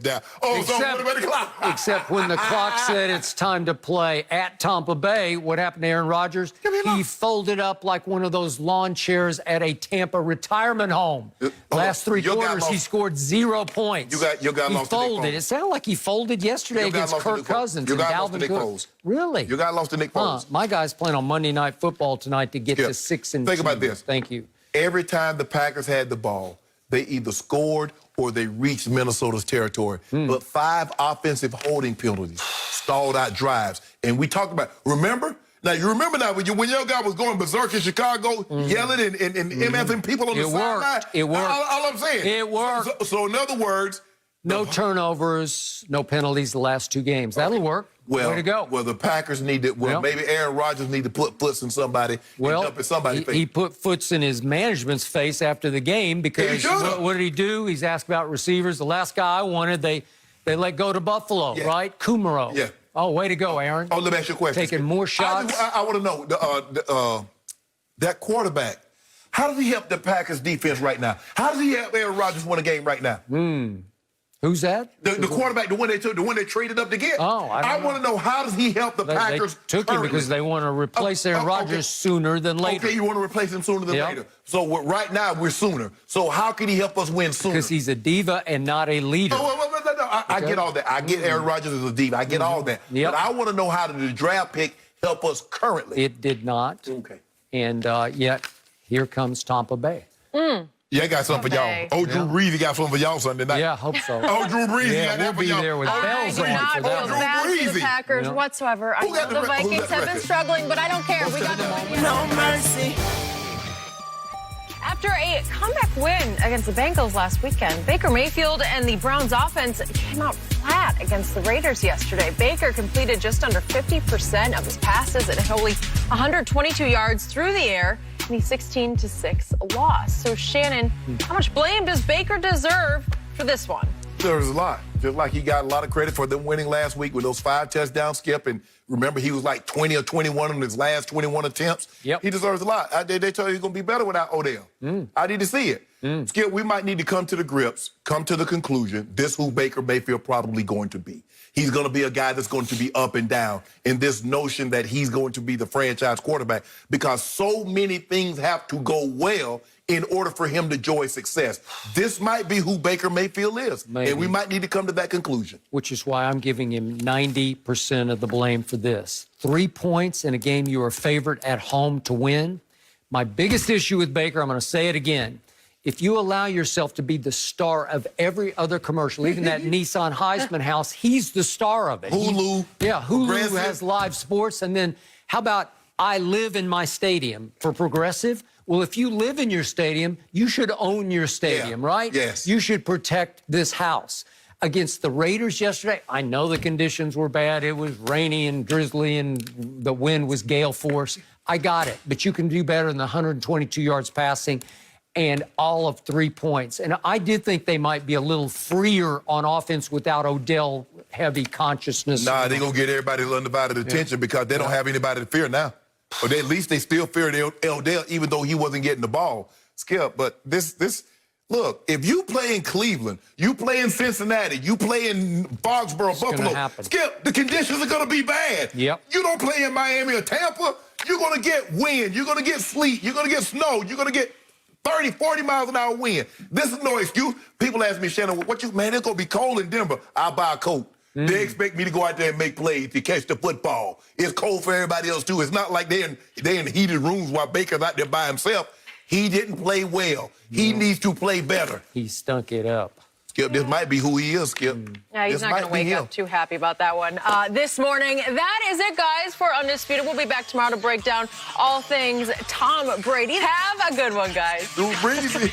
down. Oh, so what about the clock? Except when the clock said it's time to play at Tampa Bay, what happened to Aaron Rodgers? He folded up like one of those lawn chairs at a Tampa retirement home. Last three quarters, he scored 0 points. Your guy lost to Nick folded. Foles. It sounded like he folded yesterday against Kirk Cousins and Dalvin Cook. Really? Your guy lost to Nick Foles. My guy's playing on Monday Night Football tonight to get to 6-2. Think about this. Thank you. Every time the Packers had the ball, they either scored or they reached Minnesota's territory. But 5 offensive holding penalties stalled out drives. And we talked about, remember? Now, you remember now when your guy was going berserk in Chicago, yelling and MFing people on the sideline? It worked. All I'm saying. It worked. So in other words, no turnovers, no penalties the last 2 games. That'll work. Well, way to go. Well, the Packers need to. Well, maybe Aaron Rodgers need to put foots in somebody. Well, and jump in somebody's face. He put foots in his management's face after the game because what did he do? He's asked about receivers. The last guy I wanted, they let go to Buffalo, right? Kumaro. Yeah. Oh, way to go, Aaron. Oh, let me ask you a question. Taking more shots. I want to know that quarterback. How does he help the Packers defense right now? How does he help Aaron Rodgers win a game right now? Who's that? The quarterback, the one they traded up to get. Oh, I want to know, how does he help the Packers? They took him because they want to replace Aaron Rodgers sooner than later. Okay, you want to replace him sooner than later. So right now we're sooner. So how can he help us win sooner? Because he's a diva and not a leader. No, I get all that. I get Aaron Rodgers as a diva. I get all that. But I want to know, how did the draft pick help us currently? It did not. Okay. And yet here comes Tampa Bay. Yeah, I got something for y'all. Oh, Drew Brees got something for y'all Sunday night. Yeah, I hope so. Oh, Drew Brees got we'll that for be y'all. there with bells on I for do not that. feel bad for the Packers whatsoever. I know the Vikings have been struggling, but I don't care. We got the No mercy. After a comeback win against the Bengals last weekend, Baker Mayfield and the Browns offense came out flat against the Raiders yesterday. Baker completed just under 50% of his passes and only 122 yards through the air in the 16-6 loss. So, Shannon, how much blame does Baker deserve for this one? There's a lot. Just like he got a lot of credit for them winning last week with those 5 touchdowns, Skip. And remember, he was like 20 or 21 in his last 21 attempts. Yep. He deserves a lot. They tell you he's going to be better without Odell. I need to see it. Skip, we might need to come to the grips, come to the conclusion, this who Baker Mayfield probably going to be. He's going to be a guy that's going to be up and down in this notion that he's going to be the franchise quarterback, because so many things have to go well in order for him to enjoy success. This might be who Baker Mayfield is, and we might need to come to that conclusion. Which is why I'm giving him 90% of the blame for this. 3 points in a game you were favored at home to win. My biggest issue with Baker, I'm going to say it again, if you allow yourself to be the star of every other commercial, even that Nissan Heisman house, he's the star of it. Hulu. Hulu has live sports. And then how about I live in my stadium for Progressive? Well, if you live in your stadium, you should own your stadium, right? Yes. You should protect this house. Against the Raiders yesterday, I know the conditions were bad. It was rainy and drizzly and the wind was gale force. I got it. But you can do better than the 122 yards passing and all of 3 points. And I did think they might be a little freer on offense without Odell heavy consciousness. Nah, they're going to get everybody undivided attention because they don't have anybody to fear now. Or at least they still feared Odell, even though he wasn't getting the ball. Skip, but look, if you play in Cleveland, you play in Cincinnati, you play in Foxborough, Buffalo, Skip, the conditions are going to be bad. Yep. You don't play in Miami or Tampa, you're going to get wind, you're going to get sleet, you're going to get snow, you're going to get 30, 40 miles an hour wind. This is no excuse. People ask me, Shannon, man, it's going to be cold in Denver. I'll buy a coat. They expect me to go out there and make plays to catch the football. It's cold for everybody else, too. It's not like they're in heated rooms while Baker's out there by himself. He didn't play well. He needs to play better. He stunk it up. Skip, this might be who he is, Skip. Yeah, he's not going to wake up too happy about that one. This morning, that is it, guys, for Undisputed. We'll be back tomorrow to break down all things Tom Brady. Have a good one, guys. Breezy.